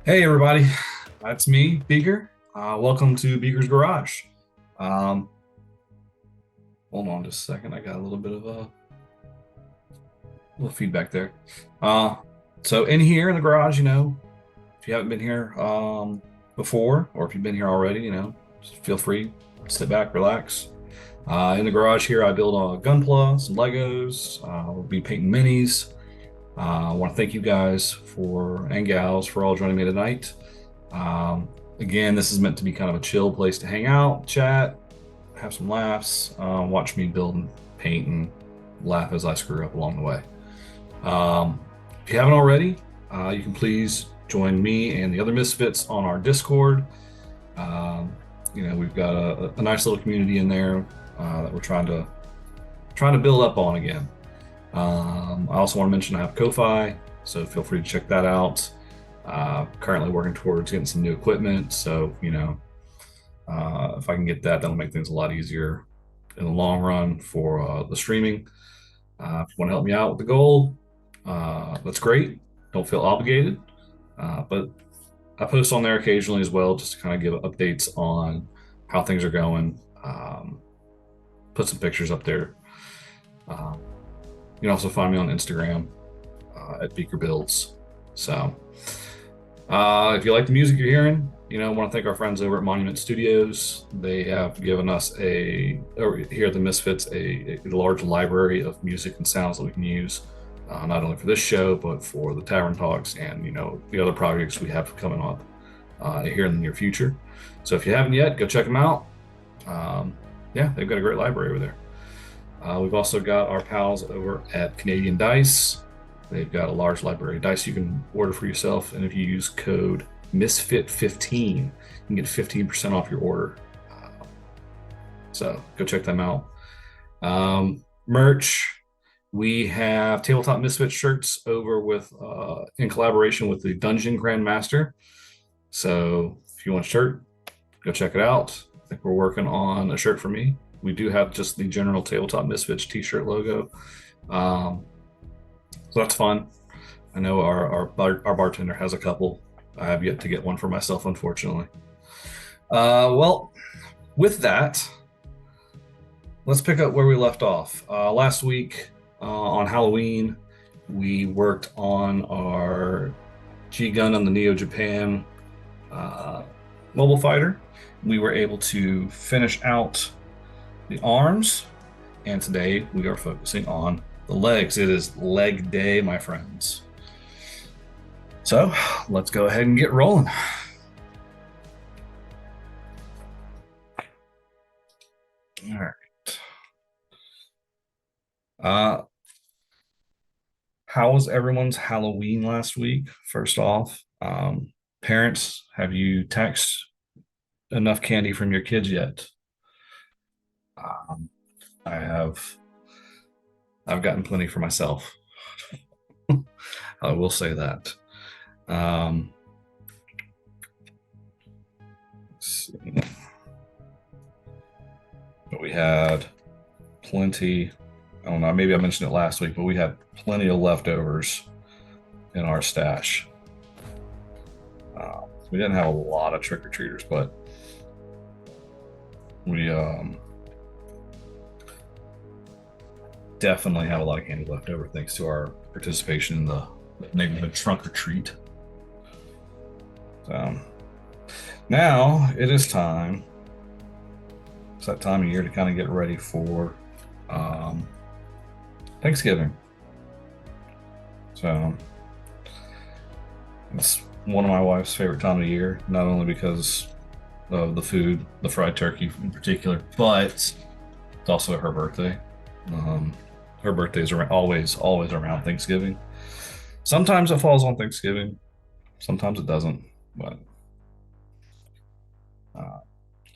Hey everybody, that's me, Beaker. Welcome to Beaker's Garage. Um, Hold on just a second. I got a little bit of a little feedback there. Uh, so in here in the garage, if you haven't been here before, or if you've been here already, just feel free, sit back, relax. In the garage here, I build a Gunpla, some Legos. We'll be painting minis. I want to thank you guys and gals for all joining me tonight. Again, this is meant to be kind of a chill place to hang out, chat, have some laughs, watch me build and paint and laugh as I screw up along the way. If you haven't already, you can please join me and the other Misfits on our Discord. We've got a nice little community in there that we're trying to build up on again. I also want to mention I have Ko-Fi, so feel free to check that out. Currently working towards getting some new equipment, so if I can get that, that'll make things a lot easier in the long run for the streaming. If you want to help me out with the goal, that's great. Don't feel obligated, but I post on there occasionally as well, just to kind of give updates on how things are going. Put some pictures up there. You can also find me on Instagram at Beaker Builds. So if you like the music you're hearing, I want to thank our friends over at Monument Studios. They have given us here at the Misfits, a large library of music and sounds that we can use, not only for this show, but for the Tavern Talks and, the other projects we have coming up here in the near future. So if you haven't yet, go check them out. Yeah, they've got a great library over there. We've also got our pals over at Canadian Dice. They've got a large library of dice you can order for yourself, and if you use code MISFIT15, you can get 15% off your order. So go check them out. Merch. We have Tabletop Misfit shirts over with in collaboration with the Dungeon Grandmaster. So if you want a shirt, go check it out. I think we're working on a shirt for me. We do have just the general Tabletop Misfits t-shirt logo. So that's fun. I know our bartender has a couple. I have yet to get one for myself, unfortunately. Well, with that, let's pick up where we left off. Last week on Halloween, we worked on our G-Gundam, the Neo Japan mobile fighter. We were able to finish out the arms, and today we are focusing on the legs. It is leg day, my friends. So let's go ahead and get rolling. All right. How was everyone's Halloween last week? First off, parents, have you texted enough candy from your kids yet? I have. I've gotten plenty for myself. I will say that. Let's see. But we had plenty. I don't know, maybe I mentioned it last week, but we had plenty of leftovers in our stash. We didn't have a lot of trick-or-treaters, but we definitely have a lot of candy left over thanks to our participation in the neighborhood trunk or treat. So now it is time. It's that time of year to kind of get ready for Thanksgiving. So it's one of my wife's favorite time of year, not only because of the food, the fried turkey in particular, but it's also her birthday. Her birthdays are always around Thanksgiving. Sometimes it falls on Thanksgiving, sometimes it doesn't, but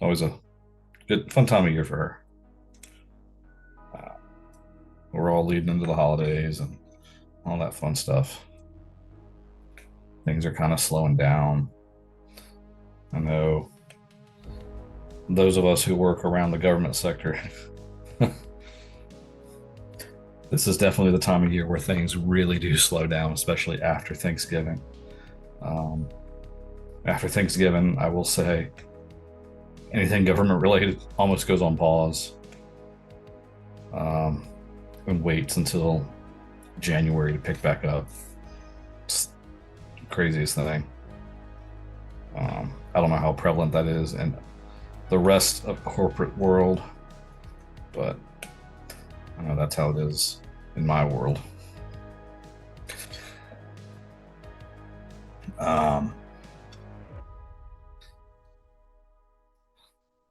always a good fun time of year for her. We're all leading into the holidays and all that fun stuff. Things are kind of slowing down. I know those of us who work around the government sector, this is definitely the time of year where things really do slow down, especially after Thanksgiving. after Thanksgiving, I will say anything government related almost goes on pause, um, and waits until January to pick back up. It's the craziest thing. I don't know how prevalent that is in the rest of corporate world, but I know that's how it is in my world. Um,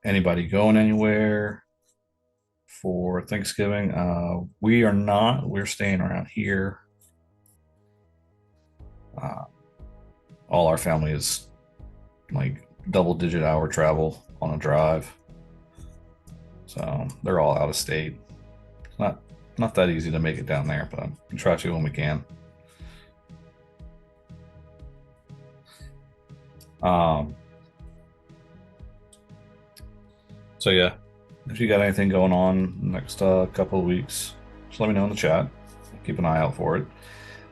Anybody going anywhere for Thanksgiving? We are not. We're staying around here. Uh, all our family is like double-digit hour travel on a drive, so they're all out of state. It's not that easy to make it down there, but we try to when we can. Um, so yeah, if you got anything going on next couple of weeks, just let me know in the chat. Keep an eye out for it.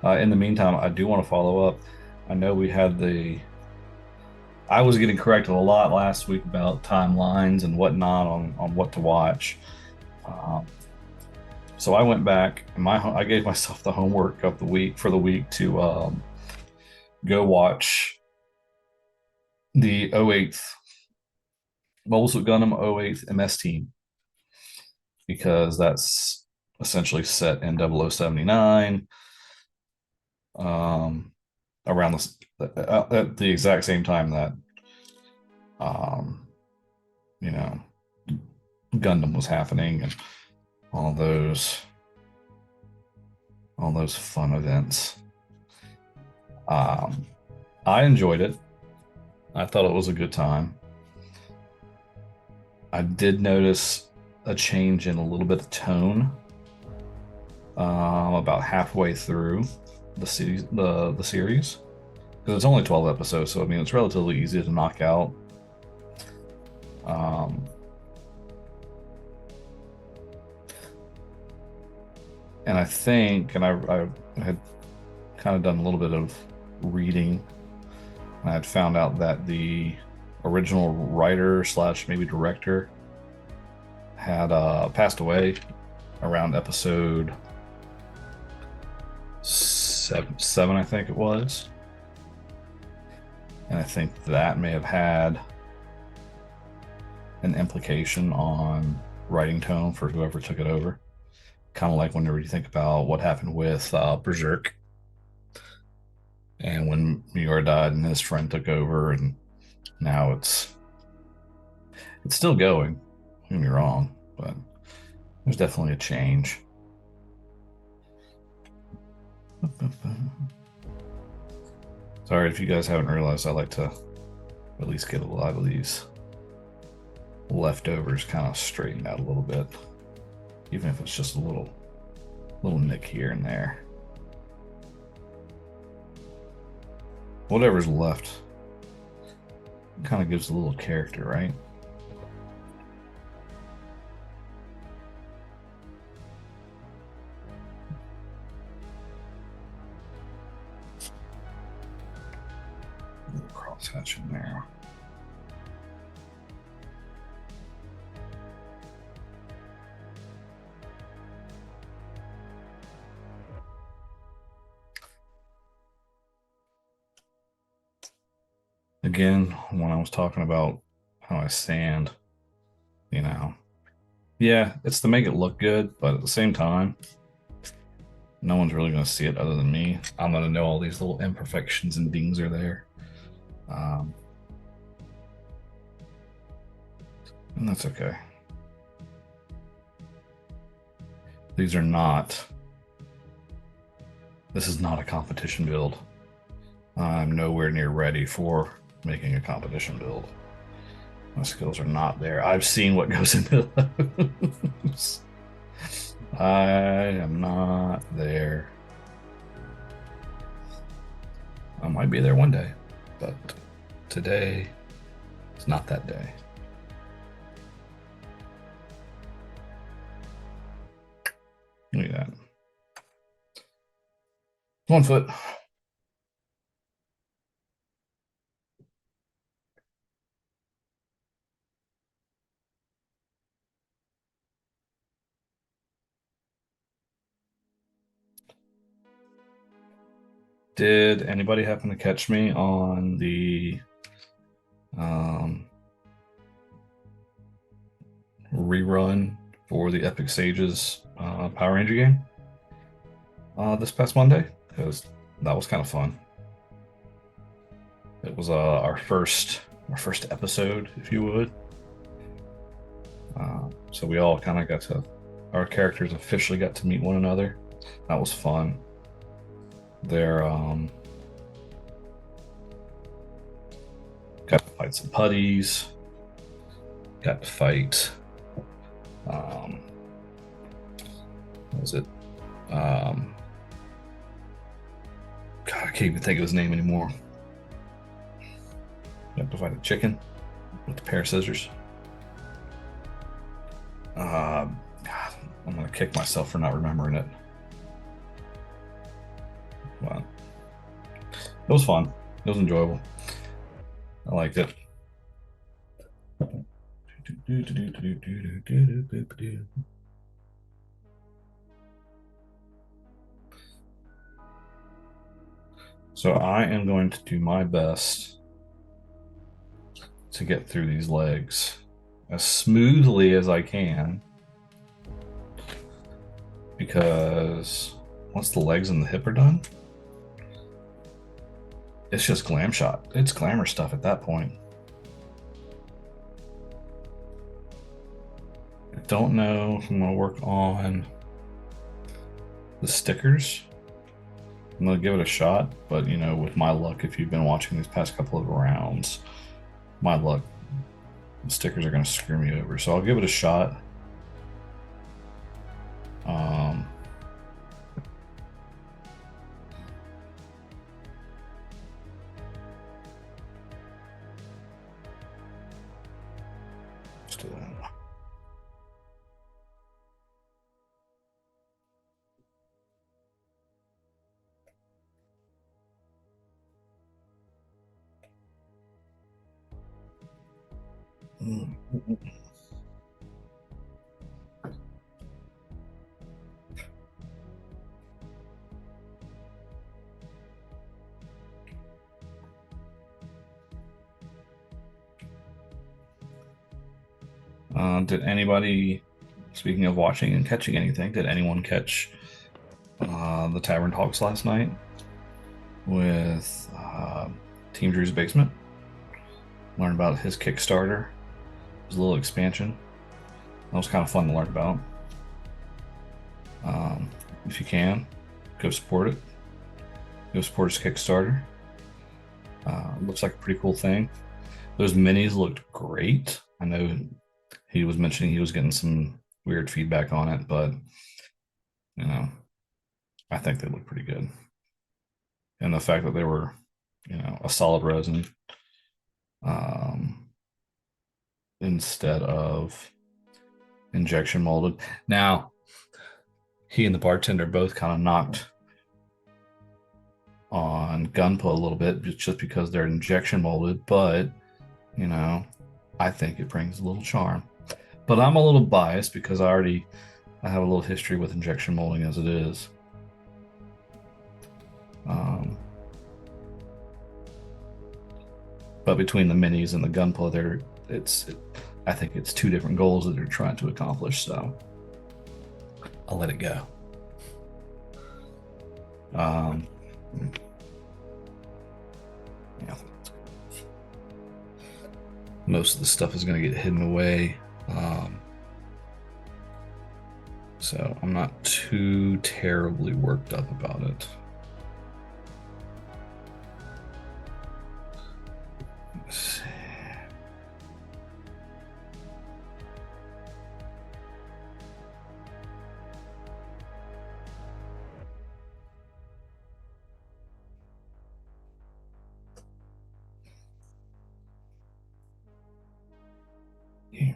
In the meantime, I do want to follow up. I know we had I was getting corrected a lot last week about timelines and whatnot on what to watch. Um, so I went back and I gave myself the homework of the week for the week to go watch the 08th Mobile Suit Gundam 08th MS Team, because that's essentially set in 0079, um, around at the exact same time that um, you know Gundam was happening, and all those fun events. Um, I enjoyed it. I thought it was a good time. I did notice a change in a little bit of tone about halfway through the series, because it's only 12 episodes, so I mean it's relatively easy to knock out. Um, and I think, and I had kind of done a little bit of reading, and I had found out that the original writer slash maybe director had passed away around episode seven, I think it was. And I think that may have had an implication on writing tone for whoever took it over. Kind of like whenever you think about what happened with Berserk, and when Miura died and his friend took over, and now it's still going. Don't get me wrong, but there's definitely a change. Sorry if you guys haven't realized, I like to at least get a lot of these leftovers kind of straightened out a little bit, even if it's just a little nick here and there. Whatever's left kind of gives a little character, right? A little crosshatch in there. Again, when I was talking about how I sand, yeah, it's to make it look good, but at the same time, no one's really going to see it other than me. I'm going to know all these little imperfections and dings are there. And that's okay. This is not a competition build. I'm nowhere near ready for making a competition build. My skills are not there. I've seen what goes into those. I am not there. I might be there one day, but today is not that day. Look at that. 1 foot. Did anybody happen to catch me on the rerun for the Epic Sages Power Ranger game this past Monday? Because that was kind of fun. It was our first episode, if you would. So we all kind of got to, our characters officially got to meet one another. That was fun. They're got to fight some putties. Got to fight. What was it? God, I can't even think of his name anymore. You have to fight a chicken with a pair of scissors. God, I'm gonna kick myself for not remembering it. But it was fun. It was enjoyable. I liked it. So I am going to do my best to get through these legs as smoothly as I can, because once the legs and the hip are done, it's just glam shot. It's glamour stuff at that point. I don't know if I'm going to work on the stickers. I'm going to give it a shot, but you know, with my luck, if you've been watching these past couple of rounds, my luck, the stickers are going to screw me over. So I'll give it a shot. Let's do that. Did anybody, speaking of watching and catching anything, did anyone catch the Tavern Talks last night with Team Drew's Basement? Learn about his Kickstarter, his little expansion. That was kind of fun to learn about. If you can, go support it. Go support his Kickstarter. Looks like a pretty cool thing. Those minis looked great. I know he was mentioning he was getting some weird feedback on it, but you know, I think they look pretty good. And the fact that they were, you know, a solid resin instead of injection molded. Now, he and the bartender both kind of knocked on Gunpla a little bit just because they're injection molded, but you know, I think it brings a little charm. But I'm a little biased because I have a little history with injection molding as it is. But between the minis and the Gunpla, I think it's two different goals that they're trying to accomplish. So I'll let it go. Yeah. Most of the stuff is going to get hidden away. So I'm not too terribly worked up about it. Let's see. Yeah.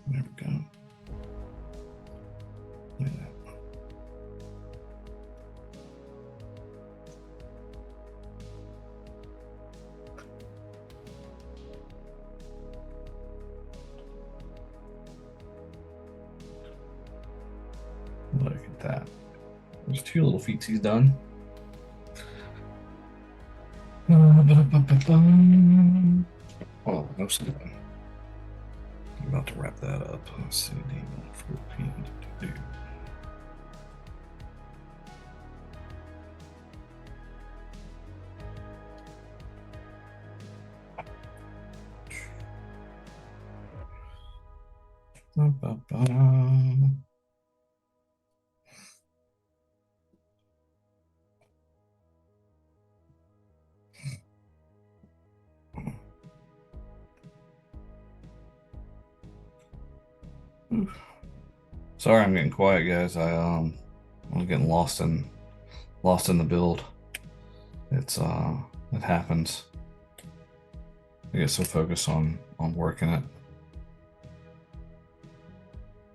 There we go. Yeah. at that. There's 2 little feetsies done. Oh, no sleeping. I'm about to wrap that up. Let's see, D114. Sorry, I'm getting quiet, guys. I'm getting lost in the build. It's it happens. I get so focused on working it.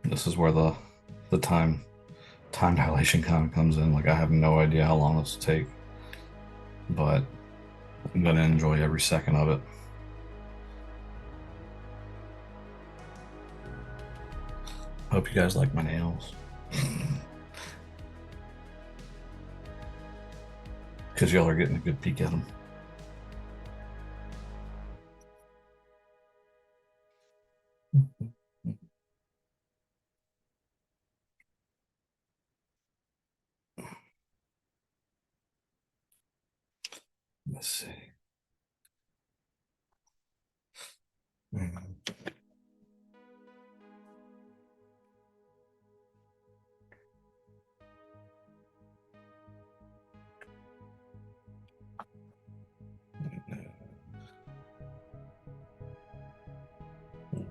This is where the time dilation kind of comes in. Like, I have no idea how long this will take, but I'm gonna enjoy every second of it. Hope you guys like my nails. Because y'all are getting a good peek at them. Let's see.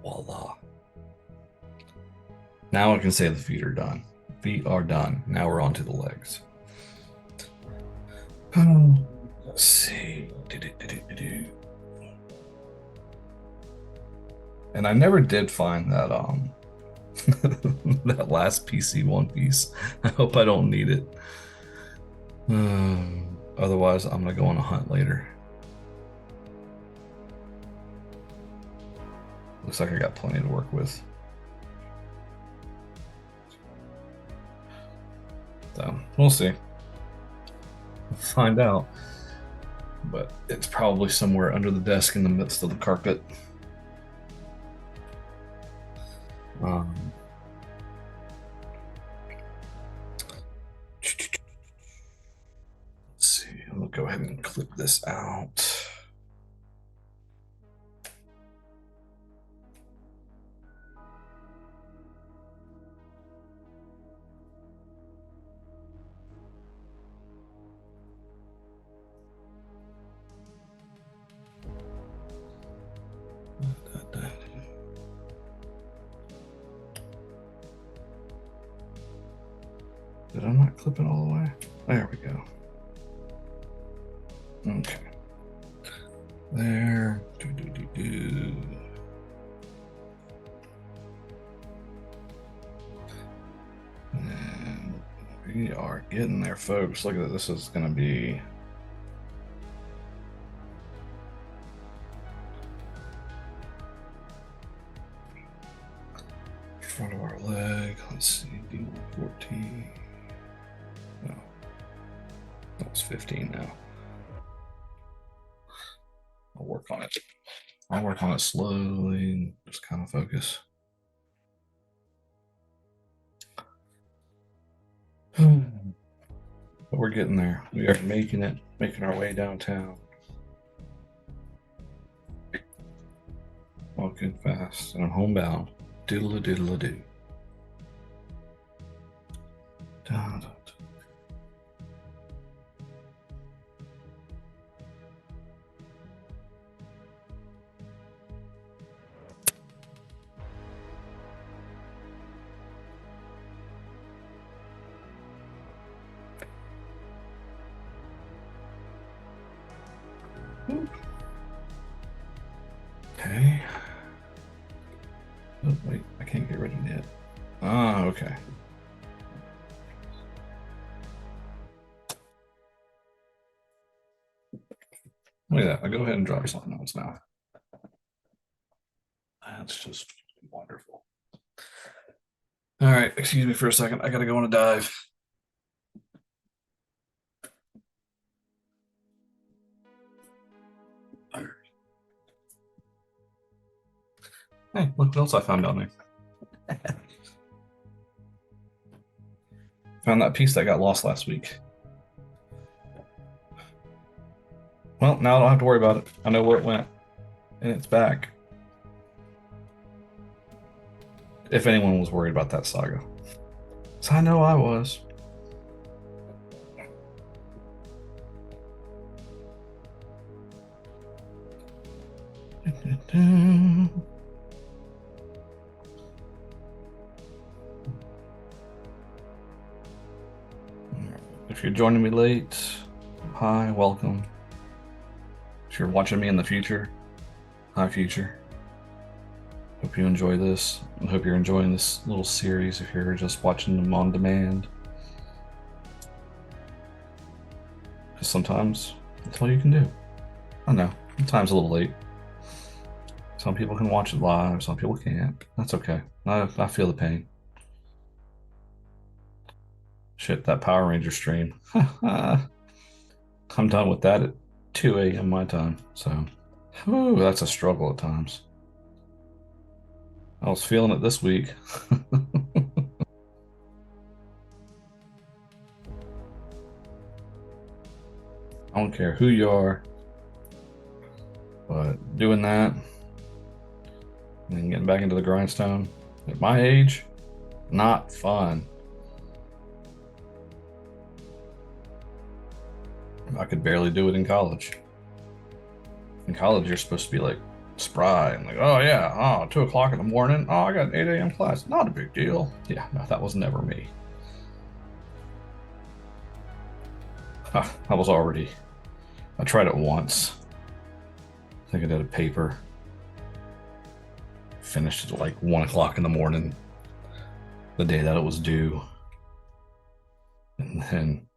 Voila. Now I can say the feet are done. Feet are done. Now we're on to the legs. Let's see. And I never did find that that last PC one piece. I hope I don't need it. Otherwise, I'm gonna go on a hunt later. Looks like I got plenty to work with. So we'll see. We'll find out. But it's probably somewhere under the desk in the midst of the carpet. Let's see. I'll go ahead and clip this out. Did I not clip it all the way? There we go. Okay. There. And we are getting there, folks. Look at it. This is going to be front of our leg. Let's see. D114. No. That was 15 now. I'll work on it. I'll work on it slowly, just kind of focus. But we're getting there. We are making it, making our way downtown. Walking fast, and I'm homebound. Diddle-a-diddle-a-doo. Okay. Oh, wait, I can't get rid of it. Ah, okay. Look at that. I'll go ahead and drop something else now. That's just wonderful. All right, excuse me for a second. I gotta go on a dive. Hey, look what else I found down there. Found that piece that got lost last week. Well, now I don't have to worry about it. I know where it went, and it's back. If anyone was worried about that saga. So I know I was. If you're joining me late, hi, welcome. If you're watching me in the future, hi, future. Hope you enjoy this. I hope you're enjoying this little series if you're just watching them on demand. Because sometimes that's all you can do. I know, time's a little late. Some people can watch it live, some people can't. That's okay. I feel the pain. Shit, that Power Ranger stream. I'm done with that at 2 a.m. my time. So, whew, that's a struggle at times. I was feeling it this week. I don't care who you are, but doing that and getting back into the grindstone at my age, not fun. I could barely do it in college. In college, you're supposed to be like spry and like, oh yeah, oh, 2 o'clock in the morning. Oh, I got an 8 a.m. class. Not a big deal. Yeah, no, that was never me. I was already, I tried it once. I think I did a paper. Finished at like 1 o'clock in the morning, the day that it was due. And then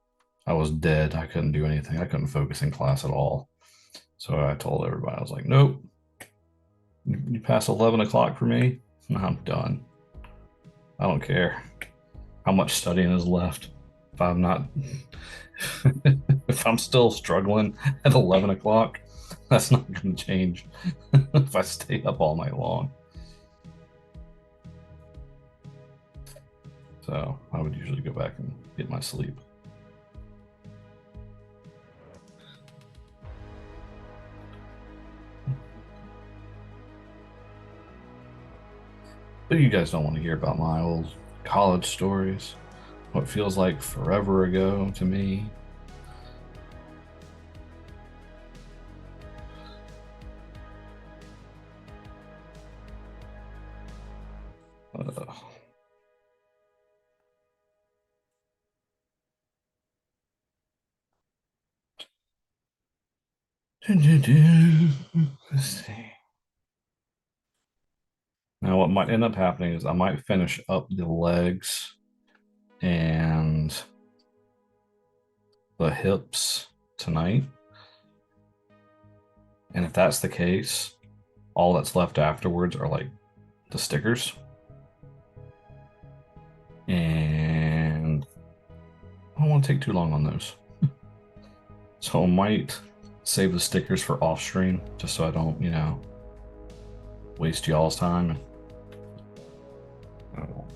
I was dead. I couldn't do anything. I couldn't focus in class at all. So I told everybody, I was like, nope, you pass 11 o'clock for me, I'm done. I don't care how much studying is left. If I'm not, if I'm still struggling at 11 o'clock, that's not going to change if I stay up all night long. So I would usually go back and get my sleep. But you guys don't want to hear about my old college stories. What feels like forever ago to me. Uh, Let's see. Now, what might end up happening is I might finish up the legs and the hips tonight. And if that's the case, all that's left afterwards are like the stickers. And I don't want to take too long on those. So I might save the stickers for off stream just so I don't, waste y'all's time. I'll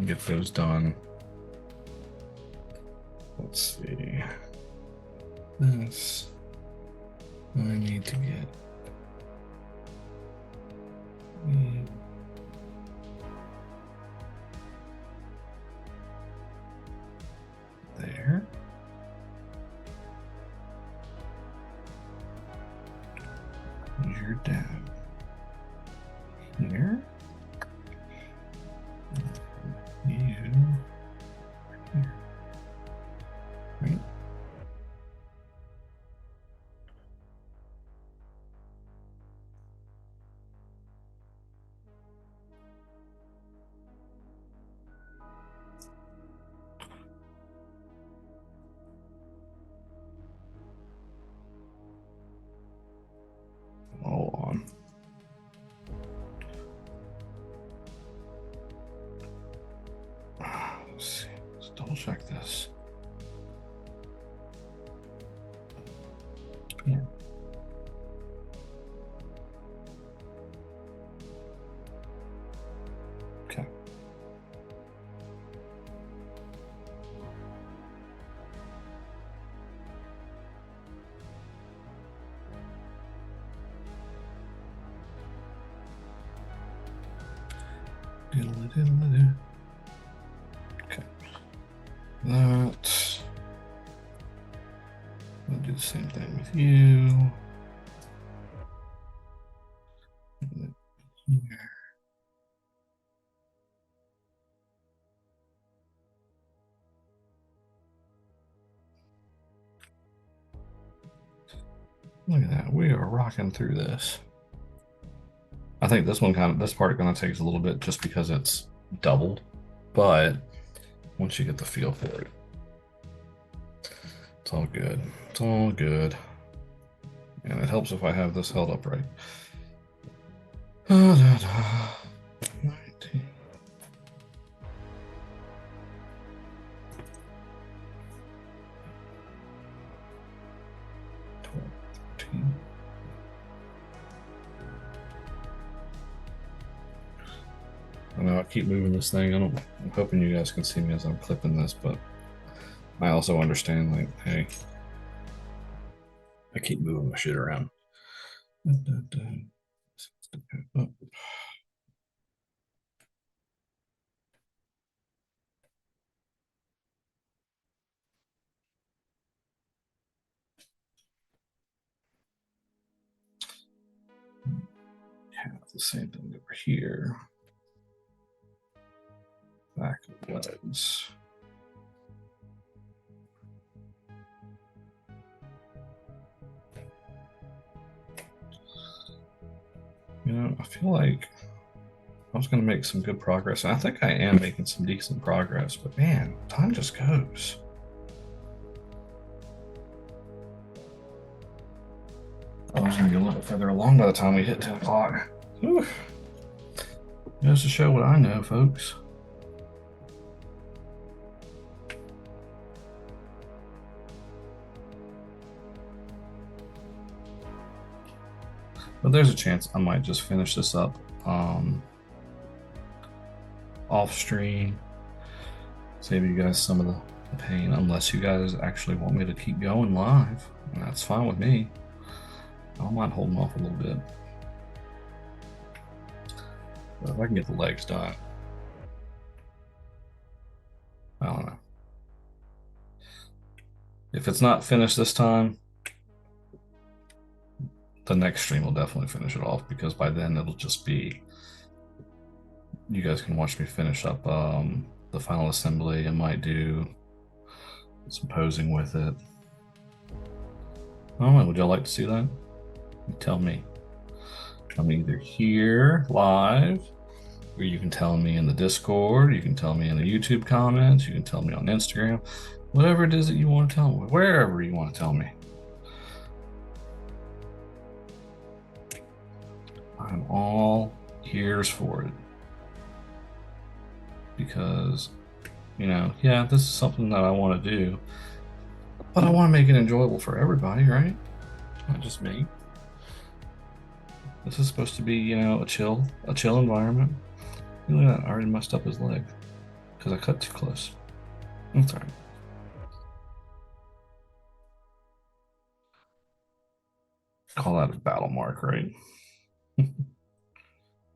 get those done. Let's see. This I need to get. There. You're down here. You here. Right. Hold on. double check this. Yeah. Okay. Diddle-a-diddle-a-doo. Okay. That. I'll do the same thing with you. Here. Look at that. We are rocking through this. I think this part kind of takes a little bit just because it's doubled, but once you get the feel for it, it's all good. It's all good. And it helps if I have this held up right. 19. 12, 13. I know I keep moving this thing. I'm hoping you guys can see me as I'm clipping this, but I also understand, like, hey, I keep moving my shit around. Have the same thing over here. Back of legs. You know, I feel like I was going to make some good progress, and I think I am making some decent progress, but man, time just goes. I was going to be a little bit further along by the time we hit 10 o'clock. Just to show what I know, folks. But there's a chance I might just finish this up off stream, save you guys some of the pain, unless you guys actually want me to keep going live, and that's fine with me. I don't mind holding off a little bit. But if I can get the legs done, I don't know. If it's not finished this time, the next stream will definitely finish it off, because by then it'll just be, you guys can watch me finish up the final assembly. I might do some posing with it. I don't know, would y'all like to see that? Tell me. Tell me either here live, or you can tell me in the Discord, you can tell me in the YouTube comments, you can tell me on Instagram, whatever it is that you want to tell me, wherever you want to tell me. I'm all ears for it. Because, you know, yeah, this is something that I want to do, but I want to make it enjoyable for everybody, right? Not just me. This is supposed to be, you know, a chill environment. Look at that, I already messed up his leg because I cut too close. That's all right. Call that a battle mark, right?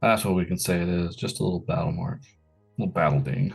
That's what we can say it is. Just a little battle mark, a little battle ding.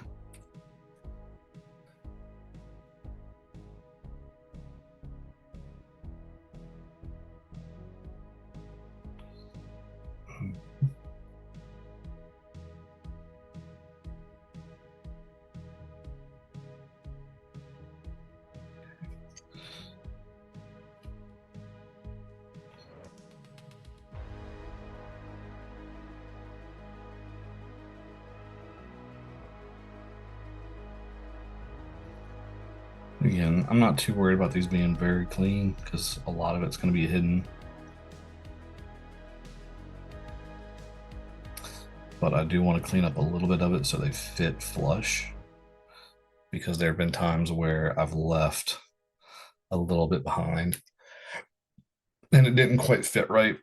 Again, I'm not too worried about these being very clean because a lot of it's going to be hidden. But I do want to clean up a little bit of it so they fit flush. because there have been times where I've left a little bit behind and it didn't quite fit right.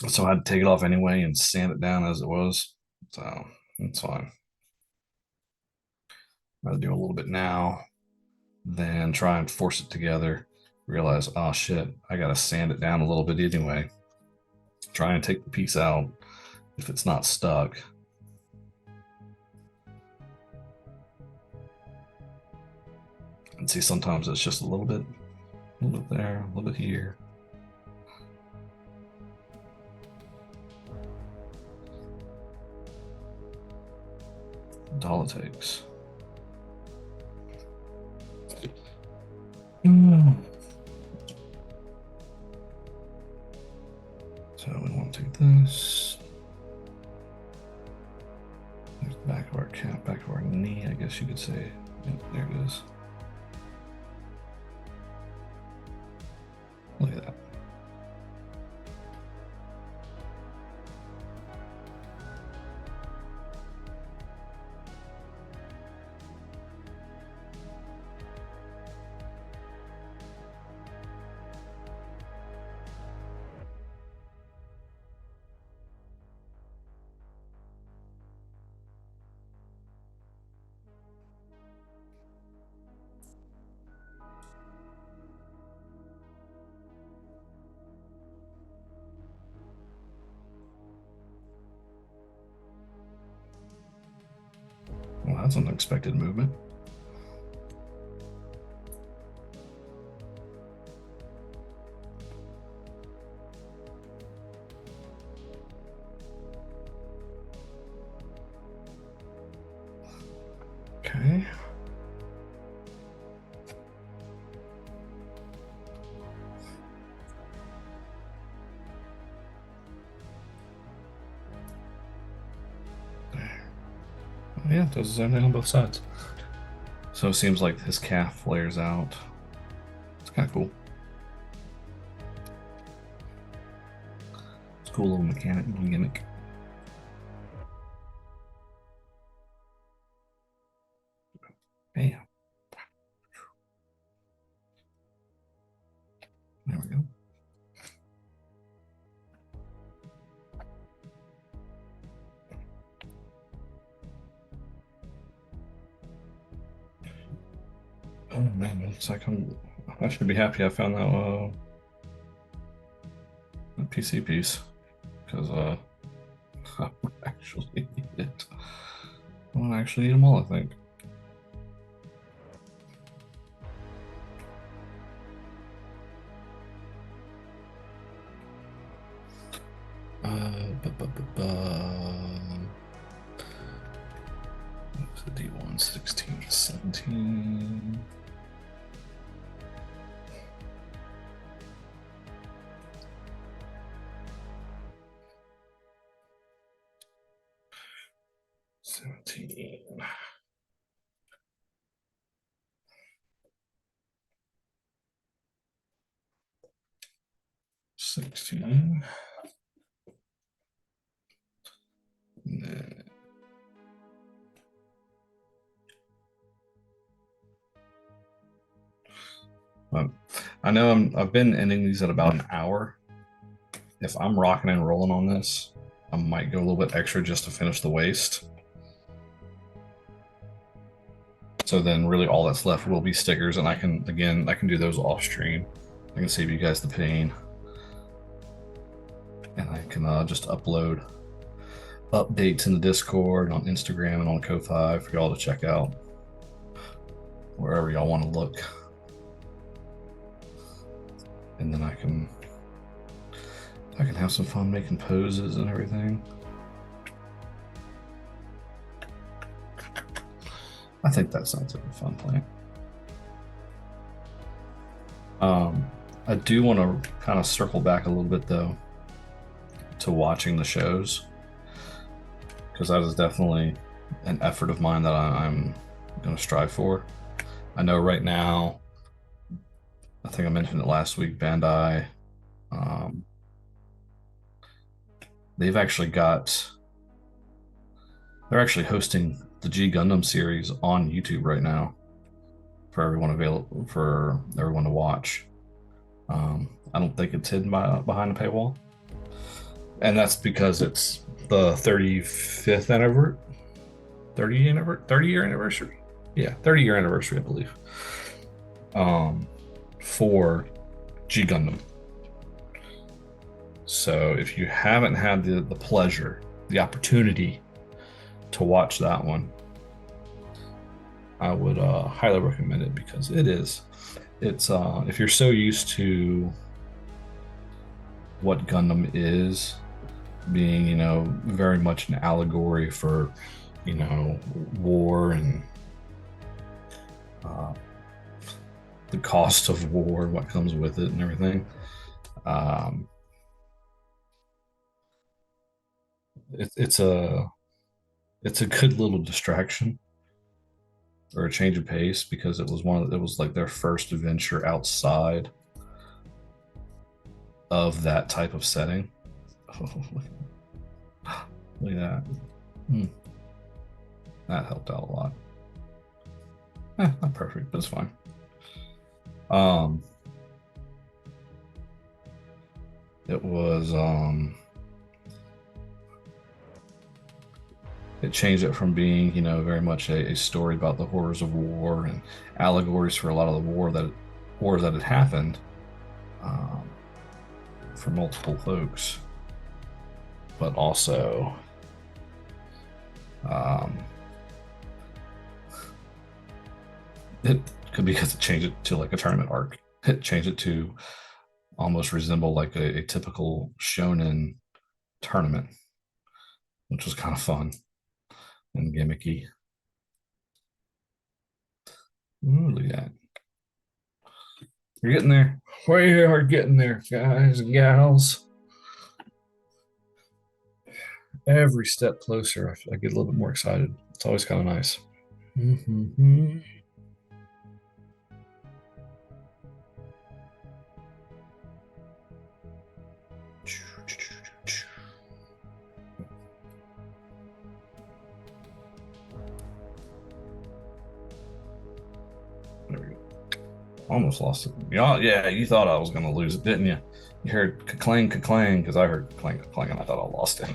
So I had to take it off anyway and sand it down as it was. So that's fine. I'll do a little bit now, then try and force it together. Realize, oh shit, I gotta sand it down a little bit anyway. Try and take the piece out if it's not stuck. And see, sometimes it's just a little bit there, a little bit here. That's all it takes. So we want to take this. There's the back of our cap, back of our knee, I guess you could say. Yep, there it is. Look at that. Well, that's an unexpected movement. Okay. Yeah, it does the same thing on both sides. So it seems like his calf flares out. It's kind of cool. It's a cool little mechanic gimmick. Bam. There we go. Oh man, it's like I should be happy I found that PC piece because I would actually need it. I would actually need them all, I think. What's the D1, 16, 17. $16. I know I've been ending these at about an hour. If I'm rocking and rolling on this, I might go a little bit extra just to finish the waist. So then really all that's left will be stickers, and I can do those off stream. I can save you guys the pain. And I can just upload updates in the Discord, on Instagram, and on Ko-Fi for y'all to check out wherever y'all want to look. And then I can have some fun making poses and everything. I think that sounds like a fun plan. I do want to kind of circle back a little bit though to watching the shows, because that is definitely an effort of mine that I'm going to strive for. I know right now, I think I mentioned it last week, Bandai, they're actually hosting the G-Gundam series on YouTube right now for everyone to watch. I don't think it's hidden behind a paywall, and that's because it's the 35th anniversary, 30-year anniversary. Yeah, 30-year anniversary, I believe. For G-Gundam. So if you haven't had the pleasure, the opportunity to watch that one, I would highly recommend it because it's if you're so used to what Gundam is being, very much an allegory for, war and the cost of war, what comes with it and everything. It's a good little distraction or a change of pace because it was like their first adventure outside of that type of setting. Look at that. That helped out a lot. Not perfect, but it's fine. It was it changed it from being, very much a story about the horrors of war and allegories for a lot of the wars that had happened for multiple folks, but also it could, because it changed it to like a tournament arc. It changed it to almost resemble like a typical shonen tournament, which was kind of fun and gimmicky. Ooh, look at that. You're getting there. We are getting there, guys and gals. Every step closer, I get a little bit more excited. It's always kind of nice. Mm-hmm. There we go. Almost lost it. Yeah, you thought I was going to lose it, didn't you? You heard ka-clang, ka-clang, because I heard ka-clang, ka-clang, and I thought I lost it.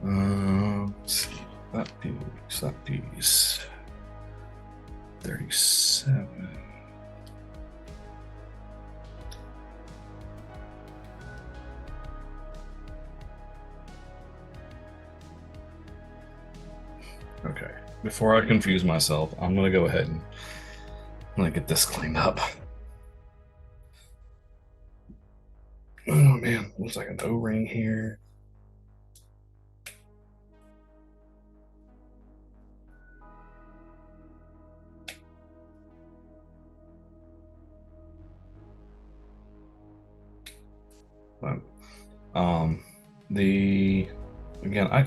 Let's see. That piece. 37. Okay, before I confuse myself, I'm going to go ahead and I'm going to get this cleaned up. Oh man, looks like an O-ring here. But,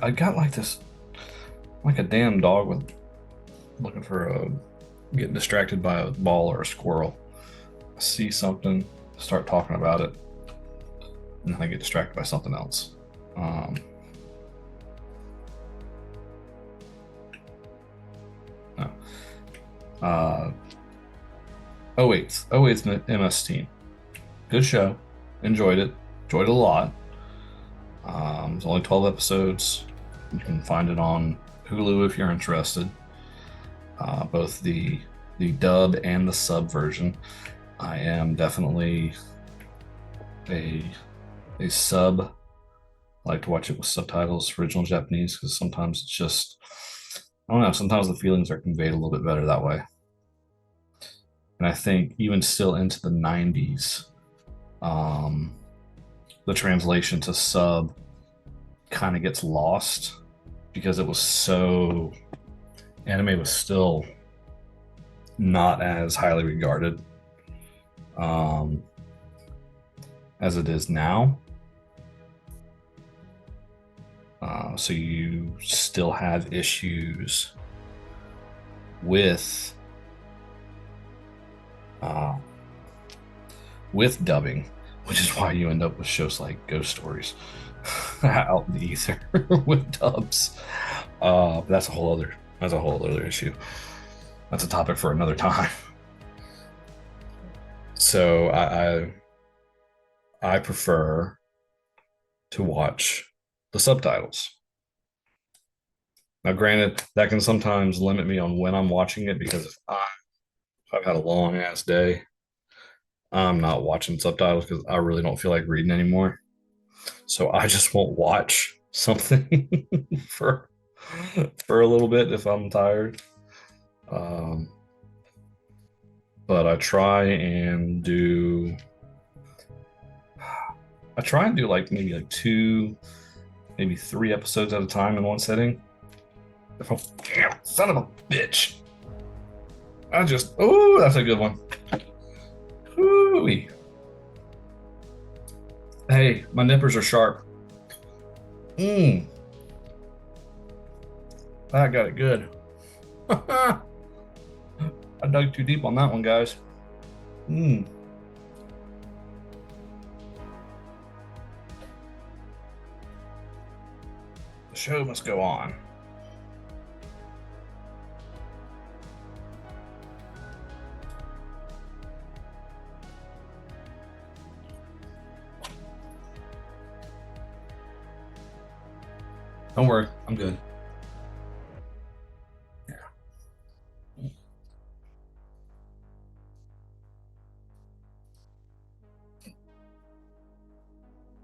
I got like this, like a damn dog with looking for getting distracted by a ball or a squirrel. I see something, start talking about it, and then I get distracted by something else. No. 08's MS Team. Good show. Enjoyed it. Enjoyed it a lot. It's only 12 episodes. You can find it on Hulu if you're interested. Both the dub and the sub version. I am definitely a sub. I like to watch it with subtitles, original Japanese, because sometimes it's just, I don't know, sometimes the feelings are conveyed a little bit better that way. And I think even still into the 90s, the translation to sub kind of gets lost because it was so, anime was still not as highly regarded as it is now. So you still have issues with dubbing, which is why you end up with shows like Ghost Stories out in the ether with dubs. But that's a whole other issue. That's a topic for another time. So I prefer to watch the subtitles. Now, granted, that can sometimes limit me on when I'm watching it because if I've had a long ass day, I'm not watching subtitles because I really don't feel like reading anymore. So I just won't watch something for for a little bit if I'm tired. Um, but I try and do like maybe like two, maybe three episodes at a time in one sitting. If I'm, damn, son of a bitch. Oh, that's a good one. Ooh-wee. Hey, my nippers are sharp. Mmm, I got it good. I dug too deep on that one, guys. Mmm. The show must go on. Don't worry, I'm good.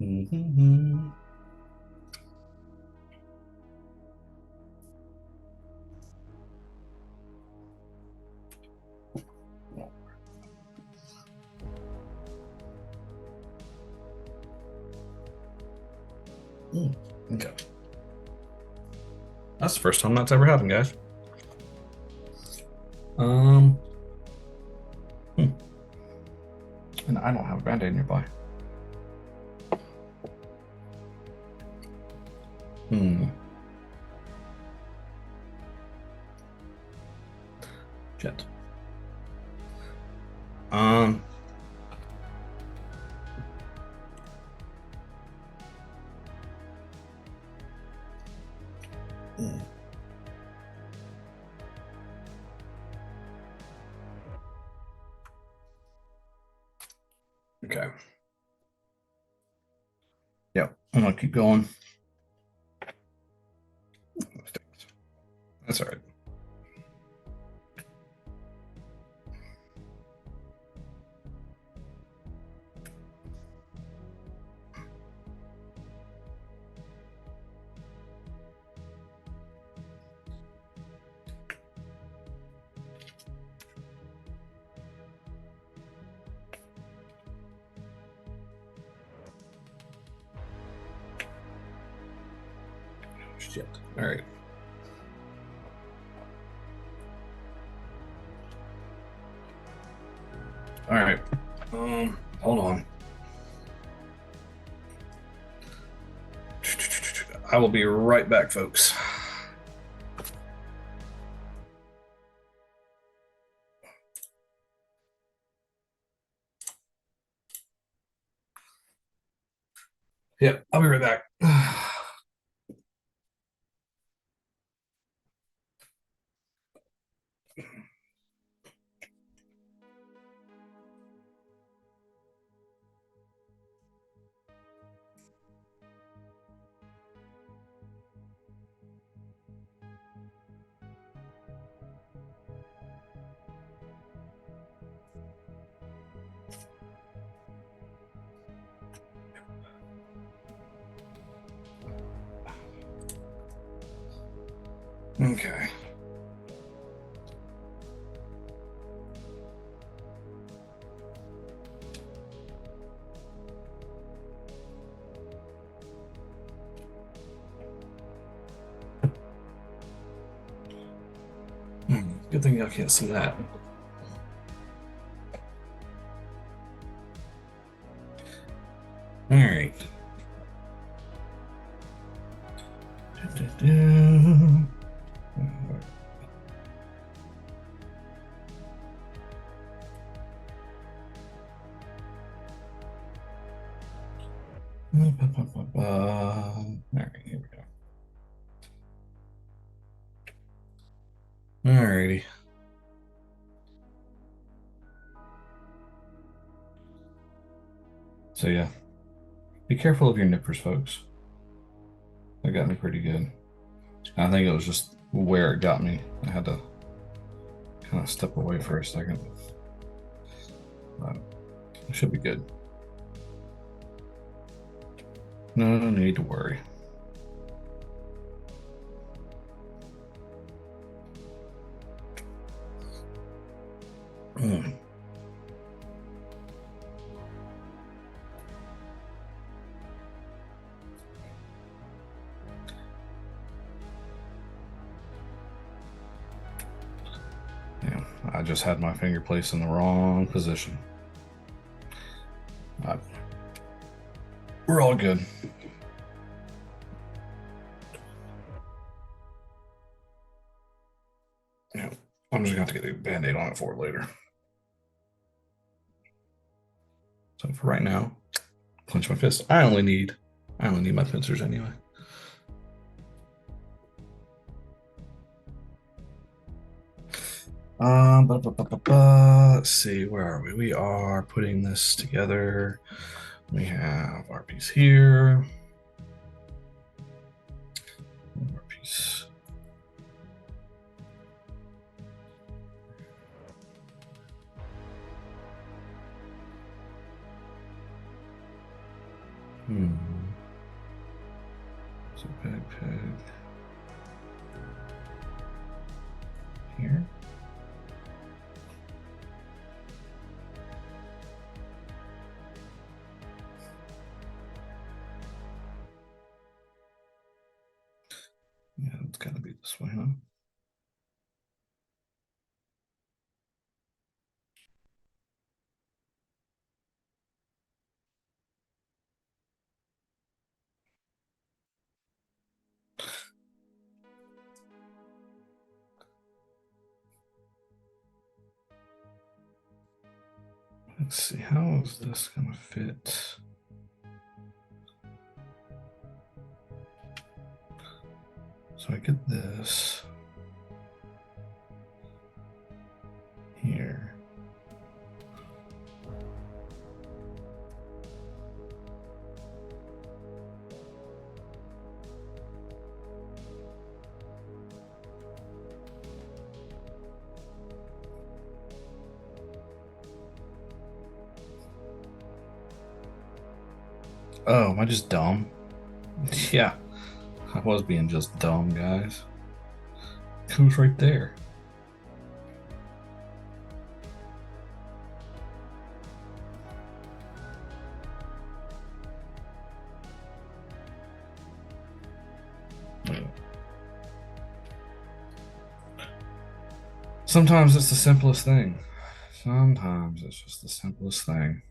Mm-hmm. Okay. That's the first time that's ever happened, guys. Um, hmm. And I don't have a band-aid nearby. Hmm. Shit. Um. hmm. Okay. Yeah, I'm gonna keep going. That's all right. Shit. All right. All right. Hold on. I will be right back, folks. Yeah, I'll be right back. Okay. Good thing I can't see that. All right. All right, here we go. All righty. So yeah, be careful of your nippers, folks. That got me pretty good. I think it was just where it got me. I had to kind of step away for a second. But it should be good. No need to worry. Yeah, I just had my finger placed in the wrong position. We're all good. Yeah, I'm just going to have to get a band-aid on it for later. So for right now, clench my fist. I only need my pincers anyway. Let's see, where are we? We are putting this together. We have our piece here. Our piece. So backpack here. Yeah, it's got to be this way, huh? Let's see, how is this going to fit? So I get this here. Oh, am I just dumb? Yeah, I was being just dumb, guys. Who's right there? Sometimes it's the simplest thing. Sometimes it's just the simplest thing.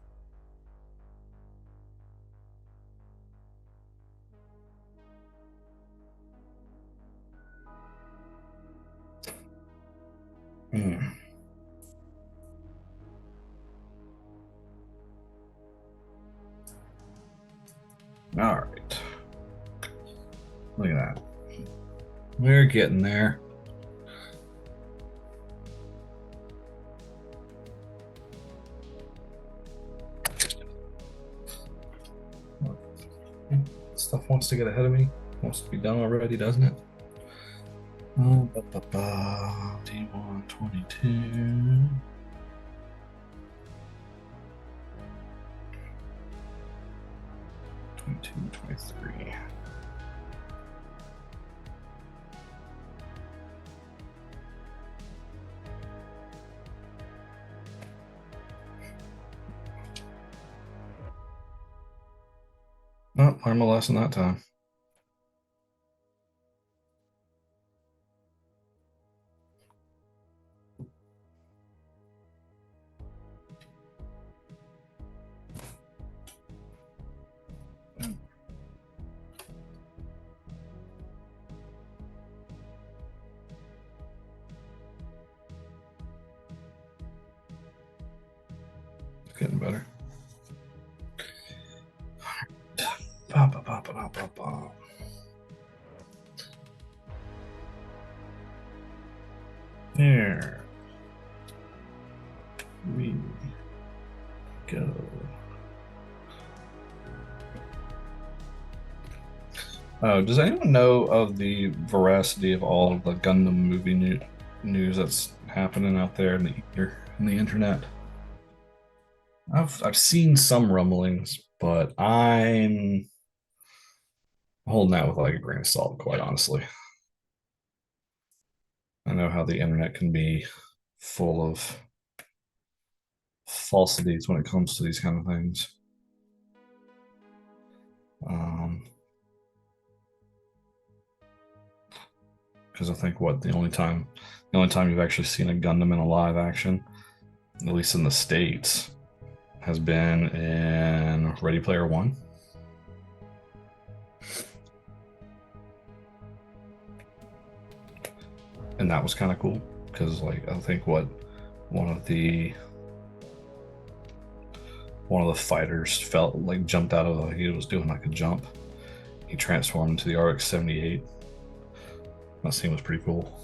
Mm. All right. Look at that. We're getting there. Stuff wants to get ahead of me. Wants to be done already, doesn't it? D1 22. 22, 23. Oh, learned my lesson that time. Getting better. There we go. Does anyone know of the veracity of all of the Gundam movie news that's happening out there in the internet? I've seen some rumblings, but I'm holding that with like a grain of salt, quite honestly. I know how the internet can be full of falsities when it comes to these kind of things. Because I think the only time you've actually seen a Gundam in a live action, at least in the States, has been in Ready Player One. And that was kind of cool because, like, I think one of the fighters felt like jumped out of he was doing like a jump. He transformed into the RX-78. That scene was pretty cool.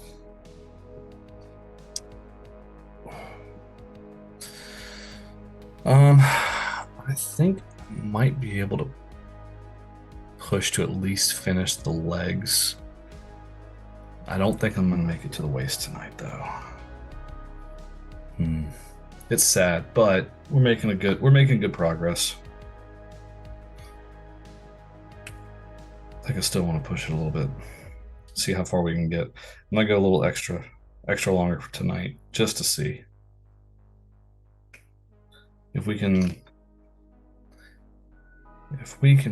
I think I might be able to push to at least finish the legs. I don't think I'm gonna make it to the waist tonight, though. It's sad, but we're making good progress. I think I still want to push it a little bit. See how far we can get. I'm gonna go a little extra longer for tonight, just to see if we can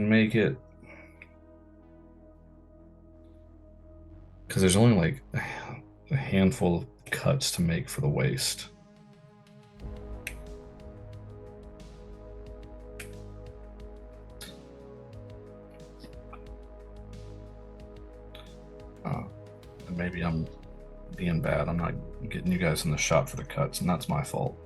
make it. Because there's only like a handful of cuts to make for the waist. Maybe I'm being bad. I'm not getting you guys in the shot for the cuts, and that's my fault.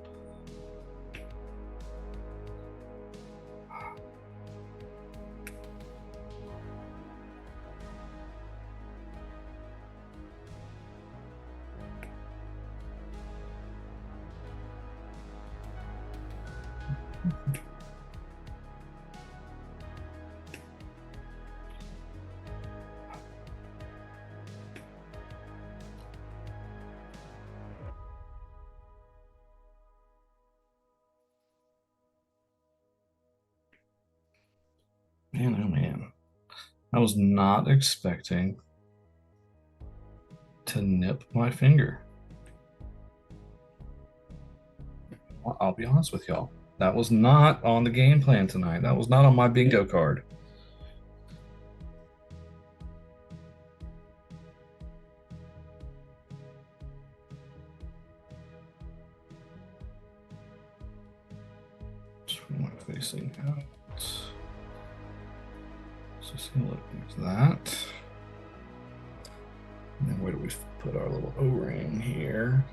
Man, oh man. I was not expecting to nip my finger. I'll be honest with y'all. That was not on the game plan tonight. That was not on my bingo card. Facing out. So see what like that. And then where do we put our little O-ring here?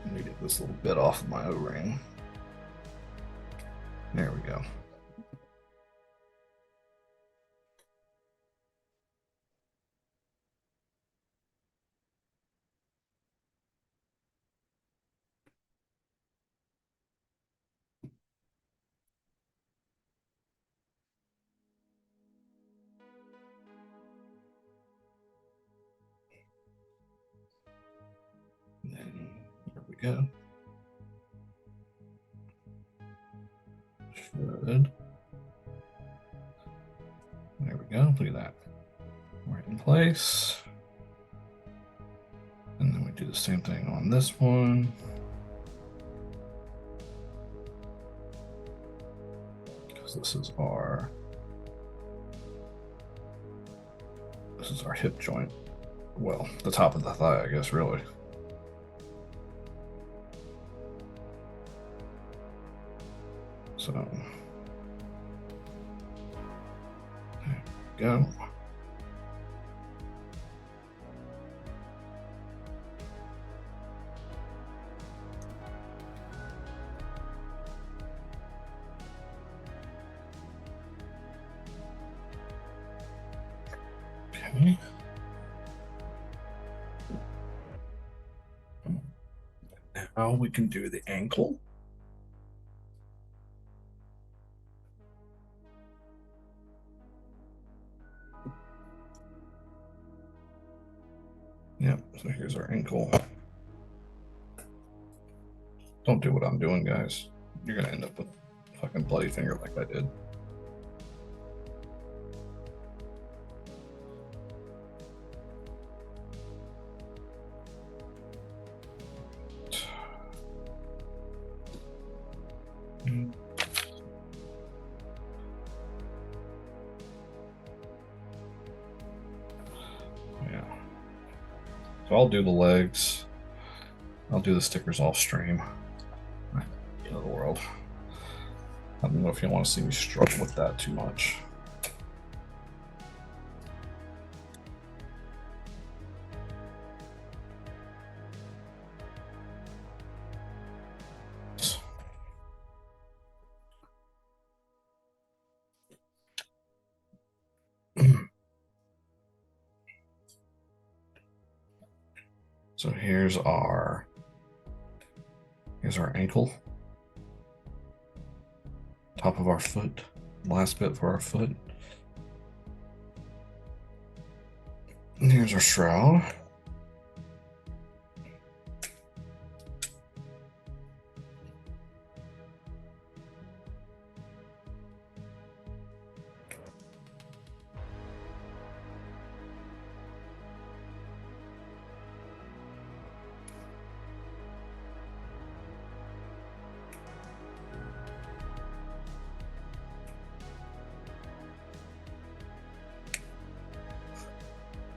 Let me get this little bit off of my O-ring. There we go. There we go. Should. There we go. Look at that. Right in place. And then we do the same thing on this one. Because this is our hip joint. Well, the top of the thigh, I guess, really. So there we go. Okay. Now we can do the ankle. Yep, so here's our ankle. Don't do what I'm doing, guys. You're gonna end up with a fucking bloody finger like I did. Yeah. So I'll do the legs. I'll do the stickers off stream. End of the world. I don't know if you want to see me struggle with that too much. So here's our ankle, top of our foot, last bit for our foot. And here's our shroud.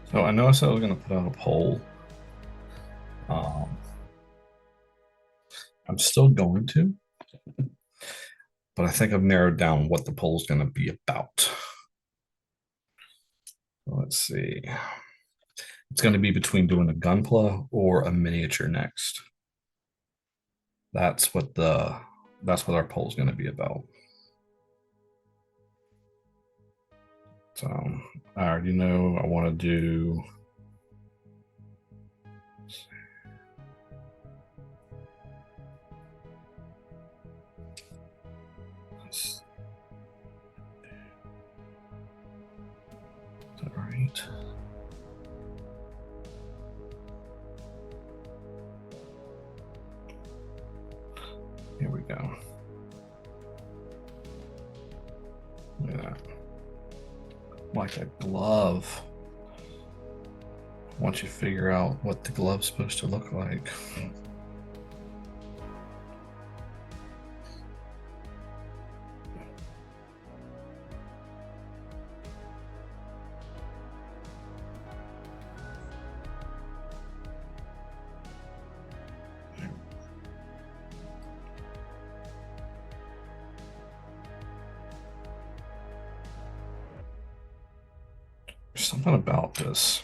So I know I said I was going to put out a poll. I'm still going to, but I think I've narrowed down what the poll is going to be about. Let's see. It's going to be between doing a gunpla or a miniature next. That's what our poll is going to be about. So I already know I want to do. Is that right? Here we go. Look at that. Like a glove. Once you figure out what the glove's supposed to look like. Something about this.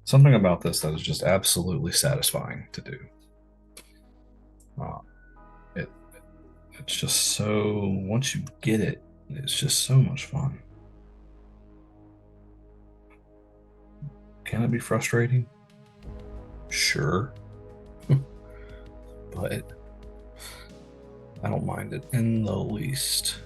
Something about this that is just absolutely satisfying to do. It's just so, once you get it, it's just so much fun. Can it be frustrating? Sure. But I don't mind it in the least.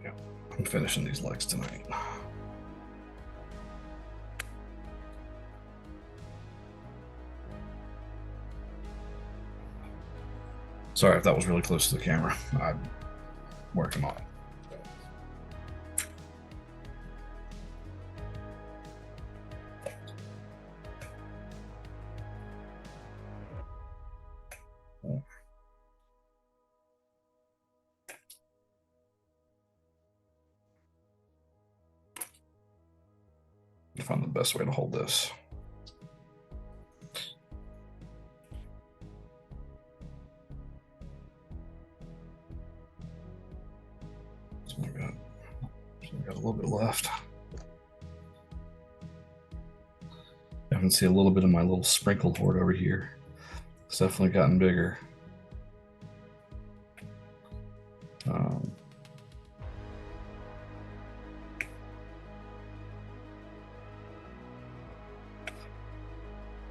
Yeah, I'm finishing these legs tonight. Sorry if that was really close to the camera. I'm working on it. Find the best way to hold this. So I got a little bit left. I can see a little bit of my little sprinkle horde over here. It's definitely gotten bigger. I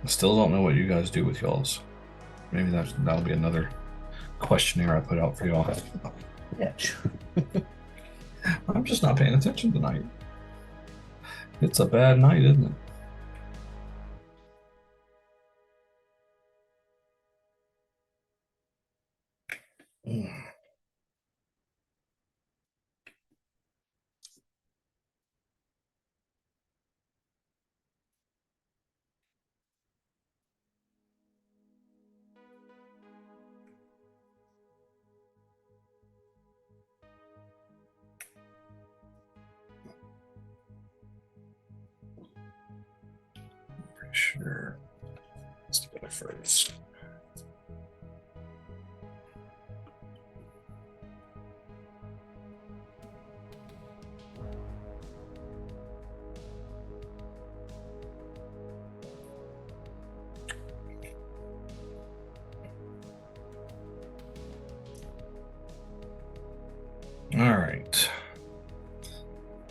still don't know what you guys do with y'all's. Maybe that'll be another questionnaire I put out for y'all. I'm just not paying attention tonight. It's a bad night, isn't it? Sure. Let's do it first. All right.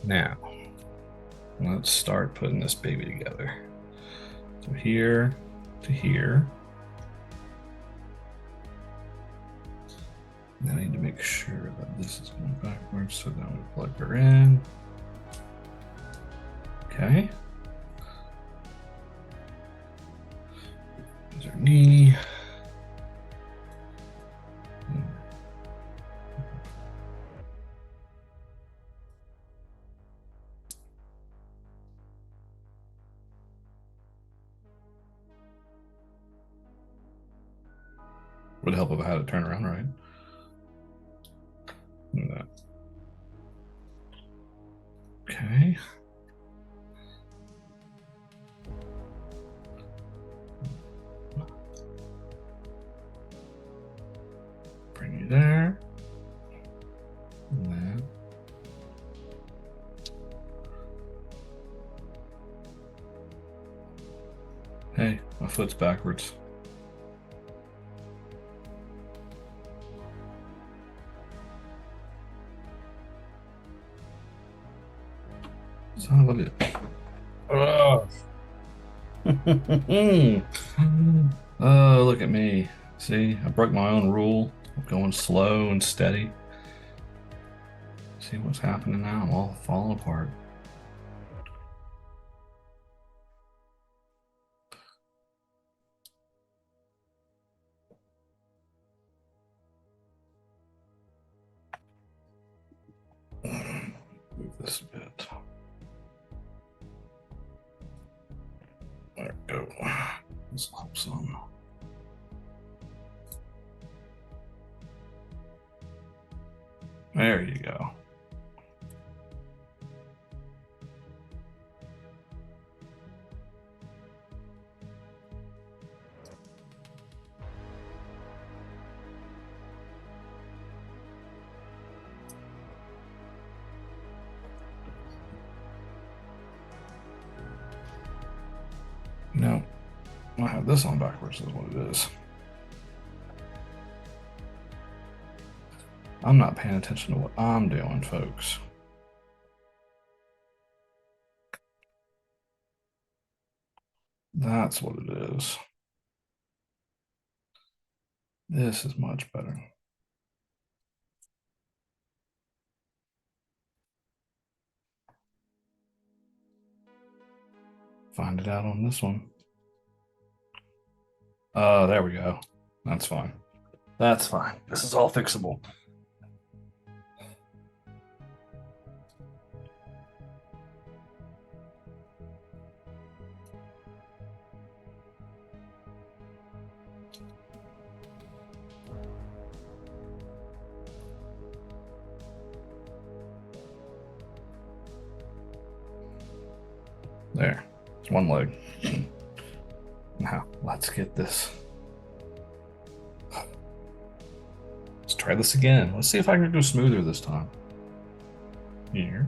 Now, let's start putting this baby together. So here to here. And I need to make sure that this is going backwards, so then we plug her in. Okay. There's our knee. Would help if I had to turn around, right? That. Okay. Bring you there. And then. Hey, my foot's backwards. Son of a bitch. Oh, look at me. See, I broke my own rule of going slow and steady. See what's happening now? I'm all falling apart. Move this a bit. There we go. This will help some. There you go. No, I have this on backwards, is what it is. I'm not paying attention to what I'm doing, folks. That's what it is. This is much better. Find it out on this one. Oh, there we go. That's fine. That's fine. This is all fixable. There. It's one leg. Now, let's get this. Let's try this again. Let's see if I can go smoother this time. Here.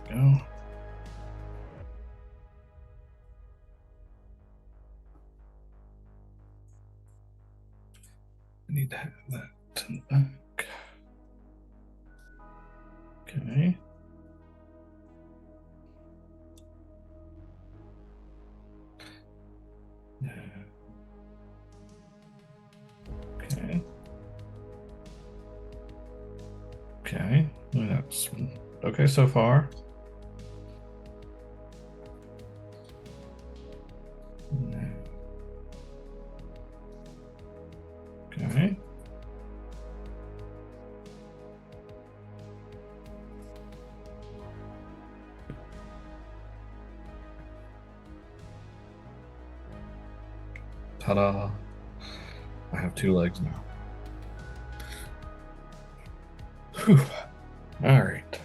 Go. I need to have that in the back. Okay. Okay. Okay. That's okay so far. Okay. Ta-da. I have 2 legs now. Whew. All right.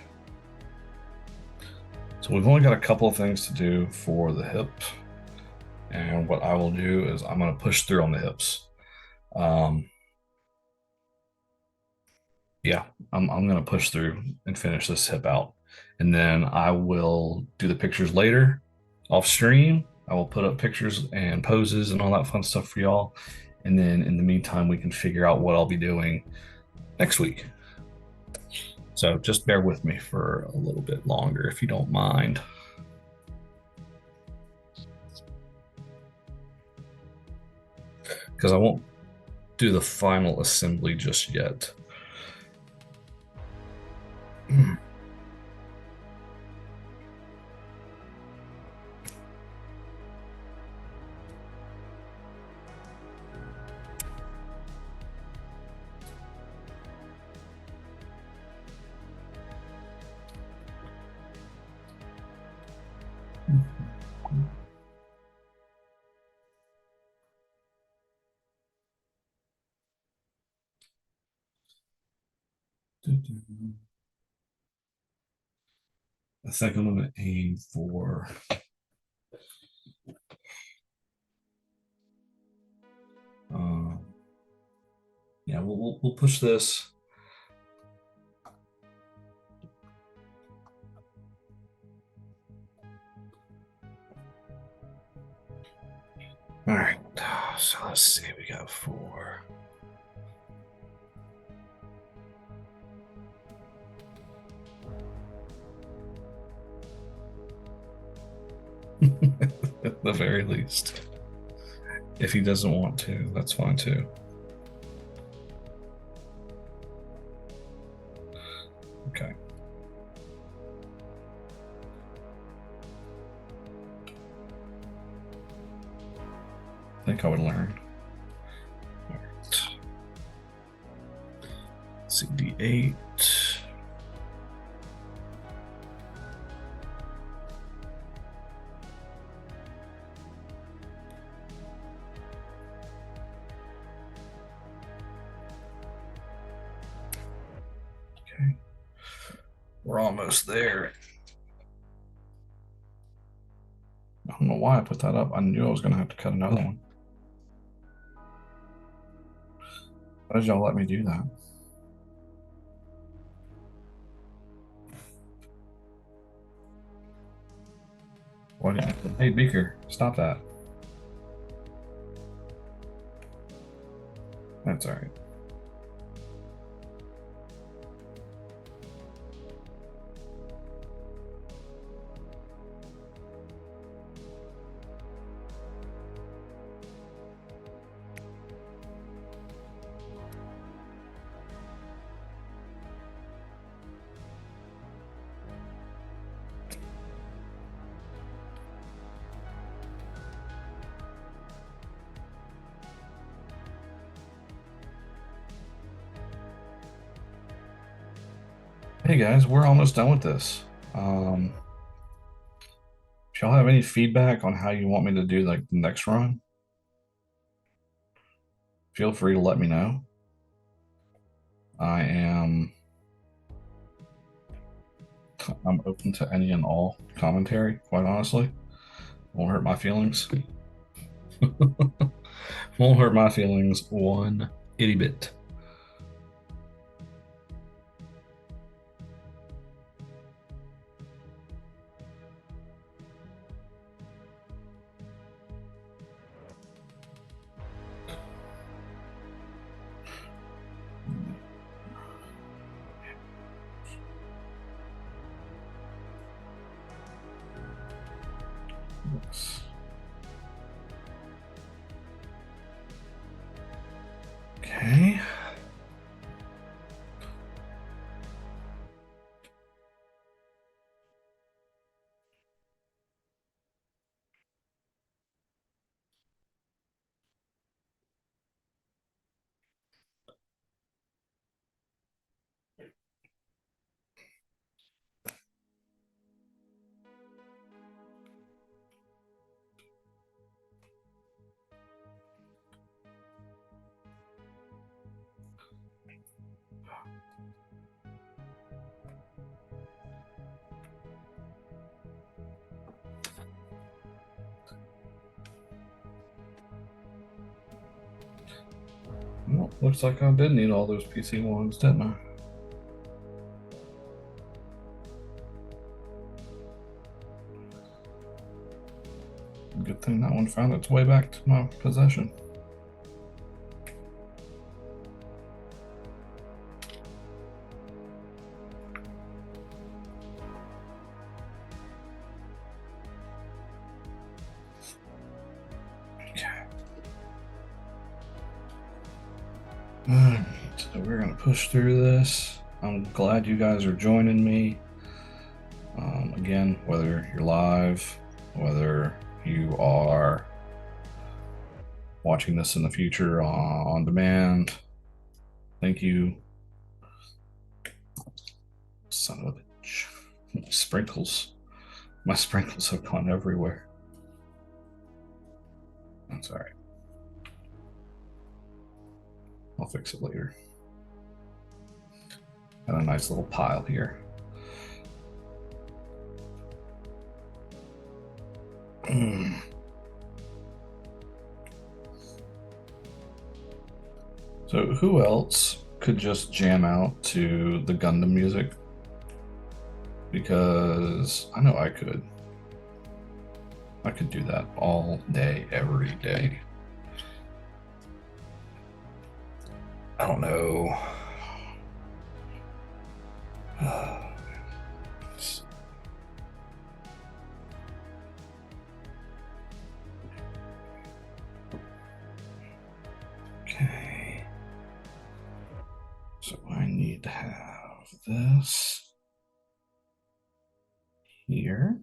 So we've only got a couple of things to do for the hip. And what I will do is I'm going to push through on the hips. Yeah, I'm going to push through and finish this hip out. And then I will do the pictures later off stream. I will put up pictures and poses and all that fun stuff for y'all. And then in the meantime, we can figure out what I'll be doing next week. So just bear with me for a little bit longer if you don't mind. Because I won't do the final assembly just yet. I think I'm going to aim for yeah, we'll push this. All right, so let's see, we got 4. At the very least. If he doesn't want to, that's fine too. Okay. I think I would learn. All right. CD8. Okay. We're almost there. I don't know why I put that up. I knew I was going to have to cut another one. Why did y'all let me do that? What? Hey, Beaker, stop that. That's all right. Hey guys, we're almost done with this. If y'all have any feedback on how you want me to do like the next run, feel free to let me know. I'm open to any and all commentary, quite honestly. Won't hurt my feelings. Won't hurt my feelings one itty bit. Okay. Well, looks like I did need all those PC ones, didn't I? Good thing that one found its way back to my possession. Okay. Alright, so we're gonna push through this. I'm glad you guys are joining me. Again, whether you're live, whether you are watching this in the future on demand, thank you. Son of a bitch. Sprinkles. My sprinkles have gone everywhere. That's all right. I'll fix it later. Got a nice little pile here. So who else could just jam out to the Gundam music? Because I know I could. I could do that all day, every day. I don't know. Okay. So I need to have this here.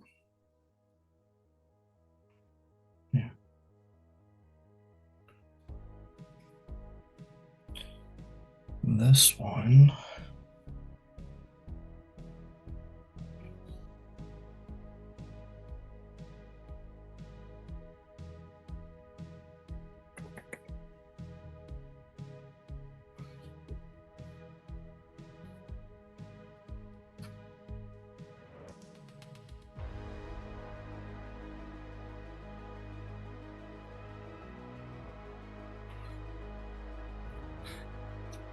Yeah. This one.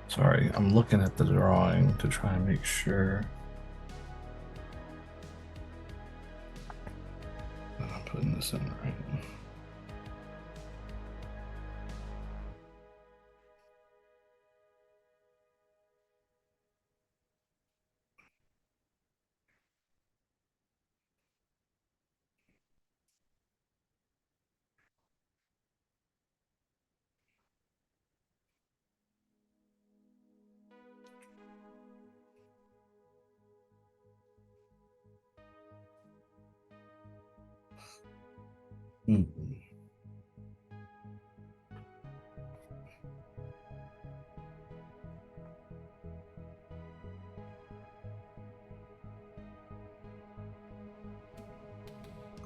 Sorry, I'm looking at the drawing to try and make sure that I'm putting this in right.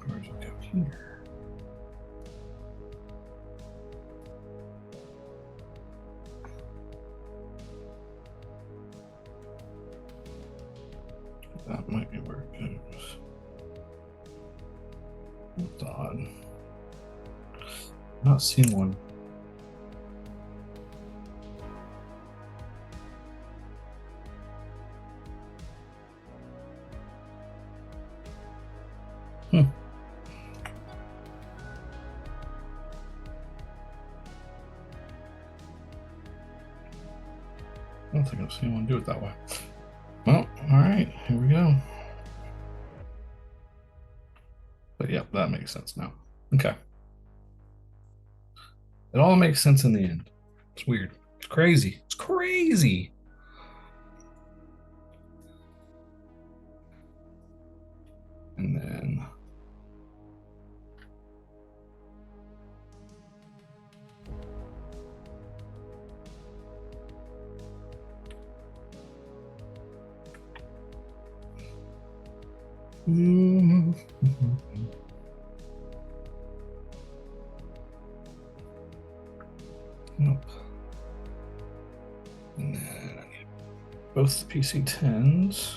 Where's it go here? That might be where it goes. That's odd. Not seeing one. I don't think I've seen one do it that way. Well, all right, here we go. But yeah, that makes makes sense now. Okay. It all makes sense in the end. It's weird. It's crazy. It's crazy. And then nope. And then I need both the PC-10s.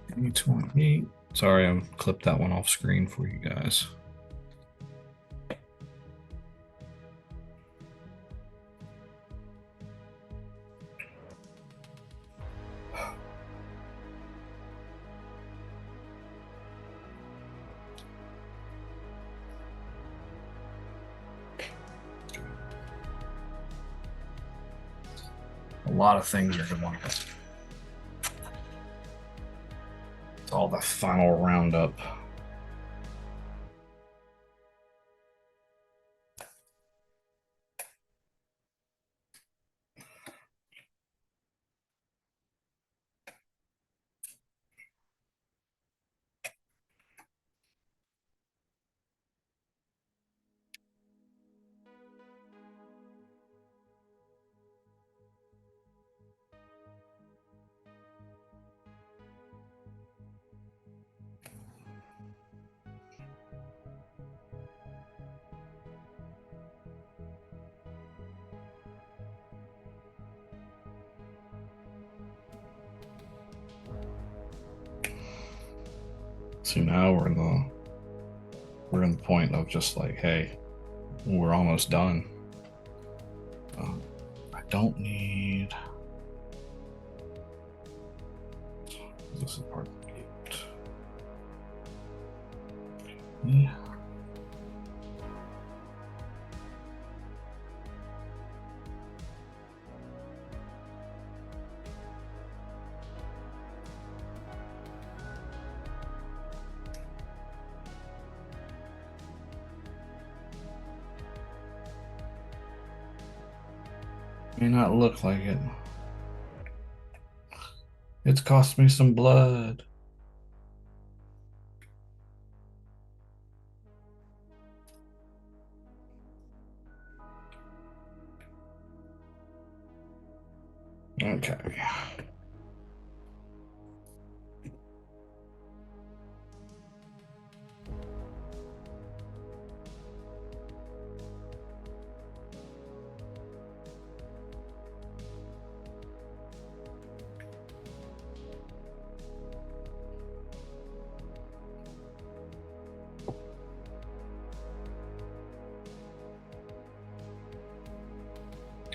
I need E28. Sorry, I clipped that one off screen for you guys. A lot of things are going on. It's all the final roundup. So now we're in the point of just like, hey, we're almost done. I don't need. This is part of the gate. Yeah. May not look like it. It's cost me some blood. Okay.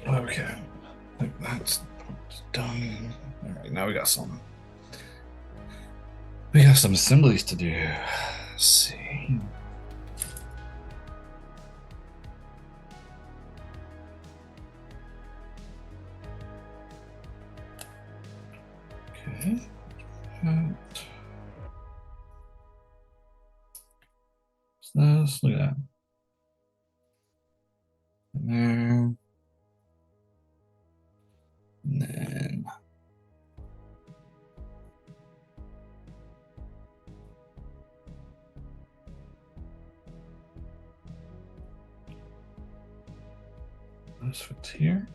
Okay. I think that's done. All right, now we got some assemblies to do. Let's see. Okay. Let's look at that. There. And then this fits here.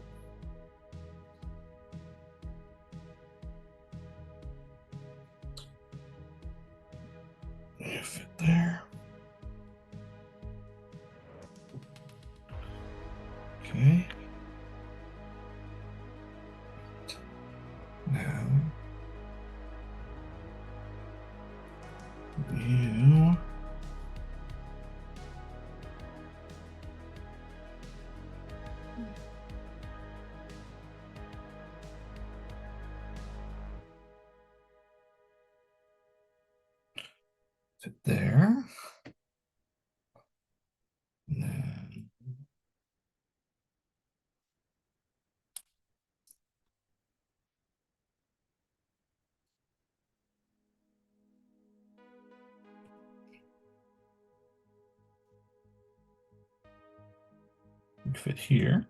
You fit there. You. Fit there. And then fit here.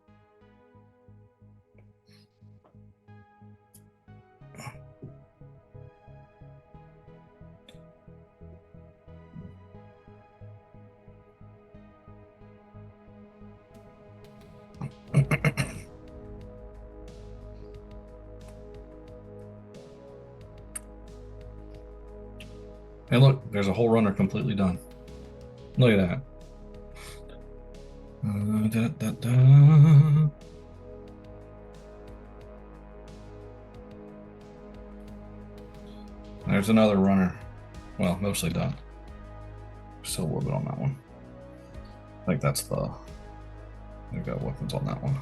And look, there's a whole runner completely done. Look at that. Da, da, da. There's another runner. Well, mostly done. Still a little bit on that one. I think that's the. They've got weapons on that one.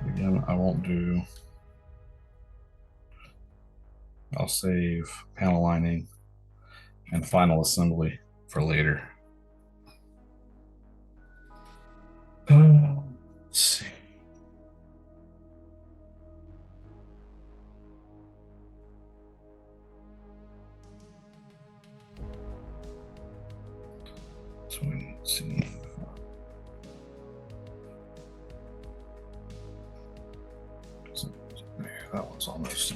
Again, I won't do. I'll save panel lining and final assembly for later. Let's see. So let's see. So, there, that one's almost.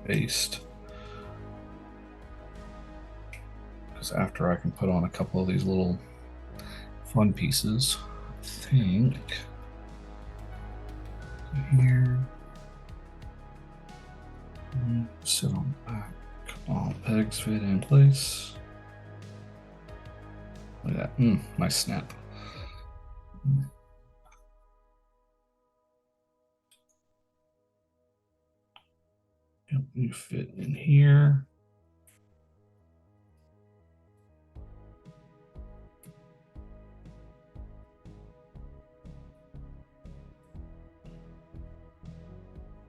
Paste. Because after I can put on a couple of these little fun pieces, I think here, sit on the back. All pegs fit in place. Look at that. Nice snap. Yep, you fit in here.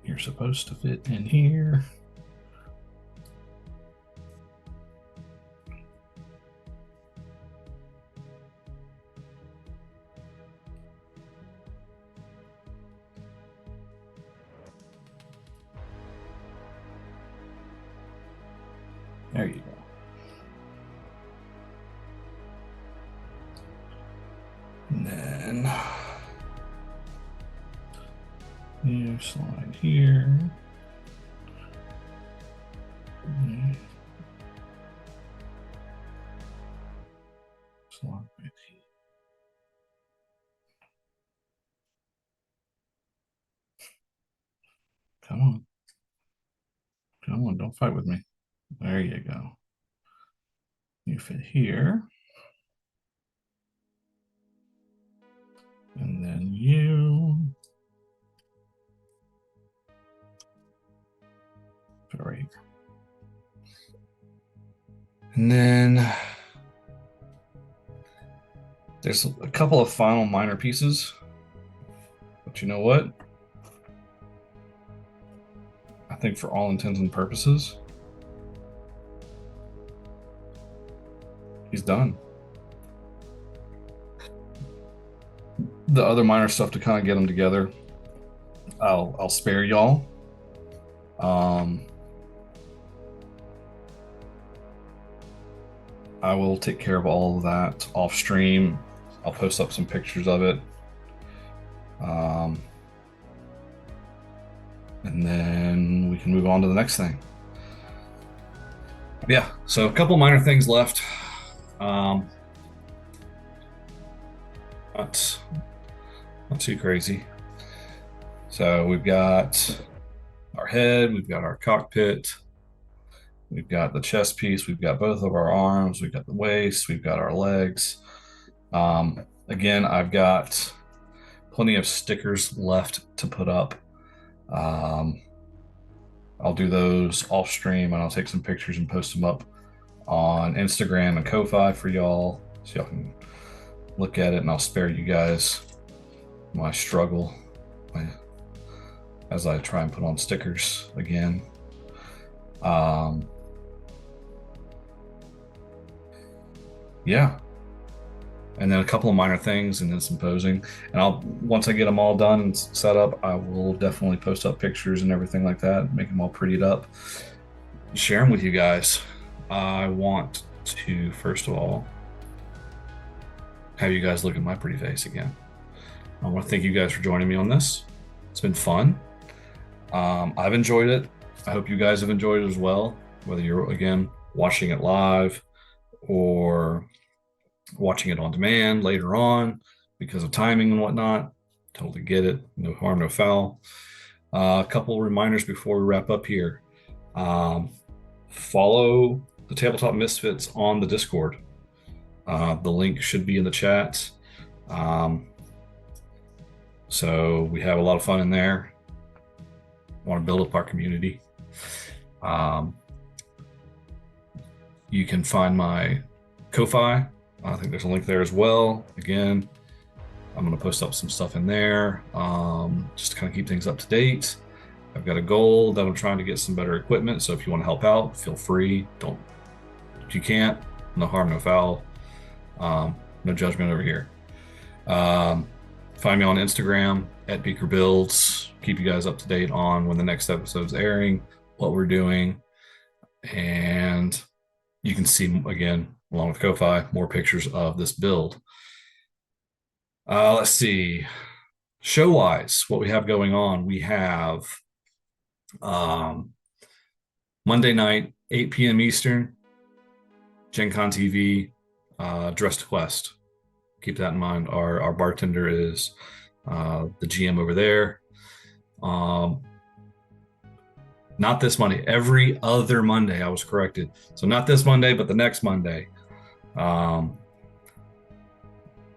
You're supposed to fit in here. There you go. And then you slide here. Slide right here. Come on. Come on, don't fight with me. There you go. You fit here. And then you fit right here. And then there's a couple of final minor pieces. But you know what? I think for all intents and purposes, he's done. The other minor stuff to kind of get them together, I'll spare y'all. I will take care of all of that off stream. I'll post up some pictures of it. And then we can move on to the next thing. Yeah, so a couple minor things left. Not too crazy. So we've got our head, we've got our cockpit, we've got the chest piece, we've got both of our arms, we've got the waist, we've got our legs. Again, I've got plenty of stickers left to put up. I'll do those off stream and I'll take some pictures and post them up on Instagram and Ko-Fi for y'all so y'all can look at it, and I'll spare you guys my struggle as I try and put on stickers again. Yeah, and then a couple of minor things and then some posing, and I'll, once I get them all done and set up, I will definitely post up pictures and everything like that, make them all prettied up, share them with you guys. I want to first of all have you guys look at my pretty face again. I want to thank you guys for joining me on this. It's been fun. I've enjoyed it. I hope you guys have enjoyed it as well, whether you're, again, watching it live or watching it on demand later on because of timing and whatnot. Totally get it. No harm, no foul. A couple of reminders before we wrap up here. Follow the Tabletop Misfits on the Discord. The link should be in the chat. So we have a lot of fun in there. Want to build up our community. You can find my Ko-Fi. I think there's a link there as well. Again, I'm going to post up some stuff in there just to kind of keep things up to date. I've got a goal that I'm trying to get some better equipment. So if you want to help out, feel free. Don't, if you can't, no harm, no foul. No judgment over here. Find me on Instagram at Beaker Builds. Keep you guys up to date on when the next episode's airing, what we're doing, and you can see, again, along with Ko-Fi, more pictures of this build. Let's see. Show-wise, what we have going on, we have Monday night, 8 p.m. Eastern, Gen Con TV, Dress to Quest. Keep that in mind. Our bartender is the GM over there. Not this Monday, every other Monday. I was corrected. So not this Monday, but the next Monday. I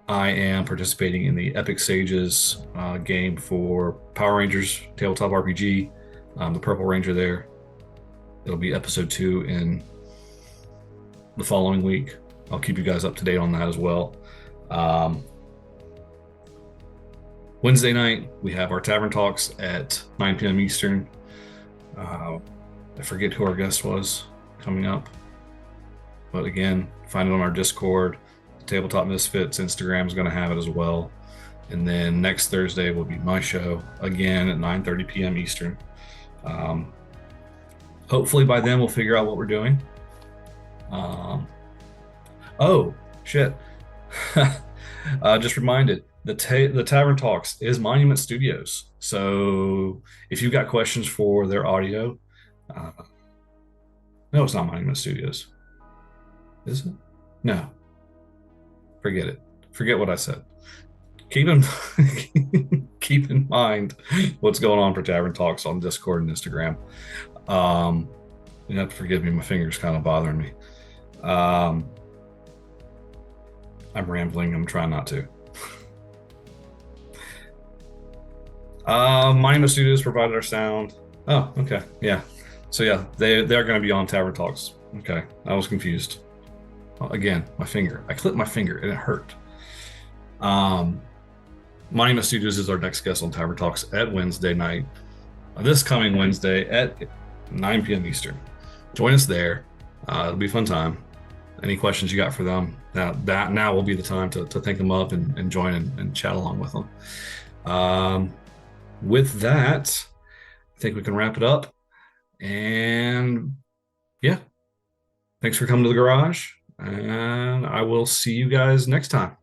am participating in the Epic Sages game for Power Rangers Tabletop RPG. The Purple Ranger there. It'll be episode 2 in the following week. I'll keep you guys up to date on that as well. Wednesday night, we have our Tavern Talks at 9 p.m. Eastern. I forget who our guest was coming up. But again, find it on our Discord. Tabletop Misfits Instagram is going to have it as well. And then next Thursday will be my show, again at 9:30 p.m. Eastern. Hopefully by then we'll figure out what we're doing. Oh, shit. Just reminded, the Tavern Talks is Monument Studios. So if you've got questions for their audio, no, it's not Monument Studios. Is it? No. Forget it. Forget what I said. Keep in mind what's going on for Tavern Talks on Discord and Instagram. You have to forgive me. My finger's kind of bothering me. I'm rambling. I'm trying not to. Monument Studios provided our sound. Oh, okay. Yeah. So yeah, they're going to be on Tavern Talks. Okay. I was confused. Again, my finger. I clipped my finger and it hurt. Monument Studios is our next guest on Tavern Talks at Wednesday night. This coming Wednesday at 9 p.m. Eastern. Join us there. It'll be a fun time. Any questions you got for them, now will be the time to think them up and join and chat along with them. With that, I think we can wrap it up. And yeah, thanks for coming to the garage. And I will see you guys next time.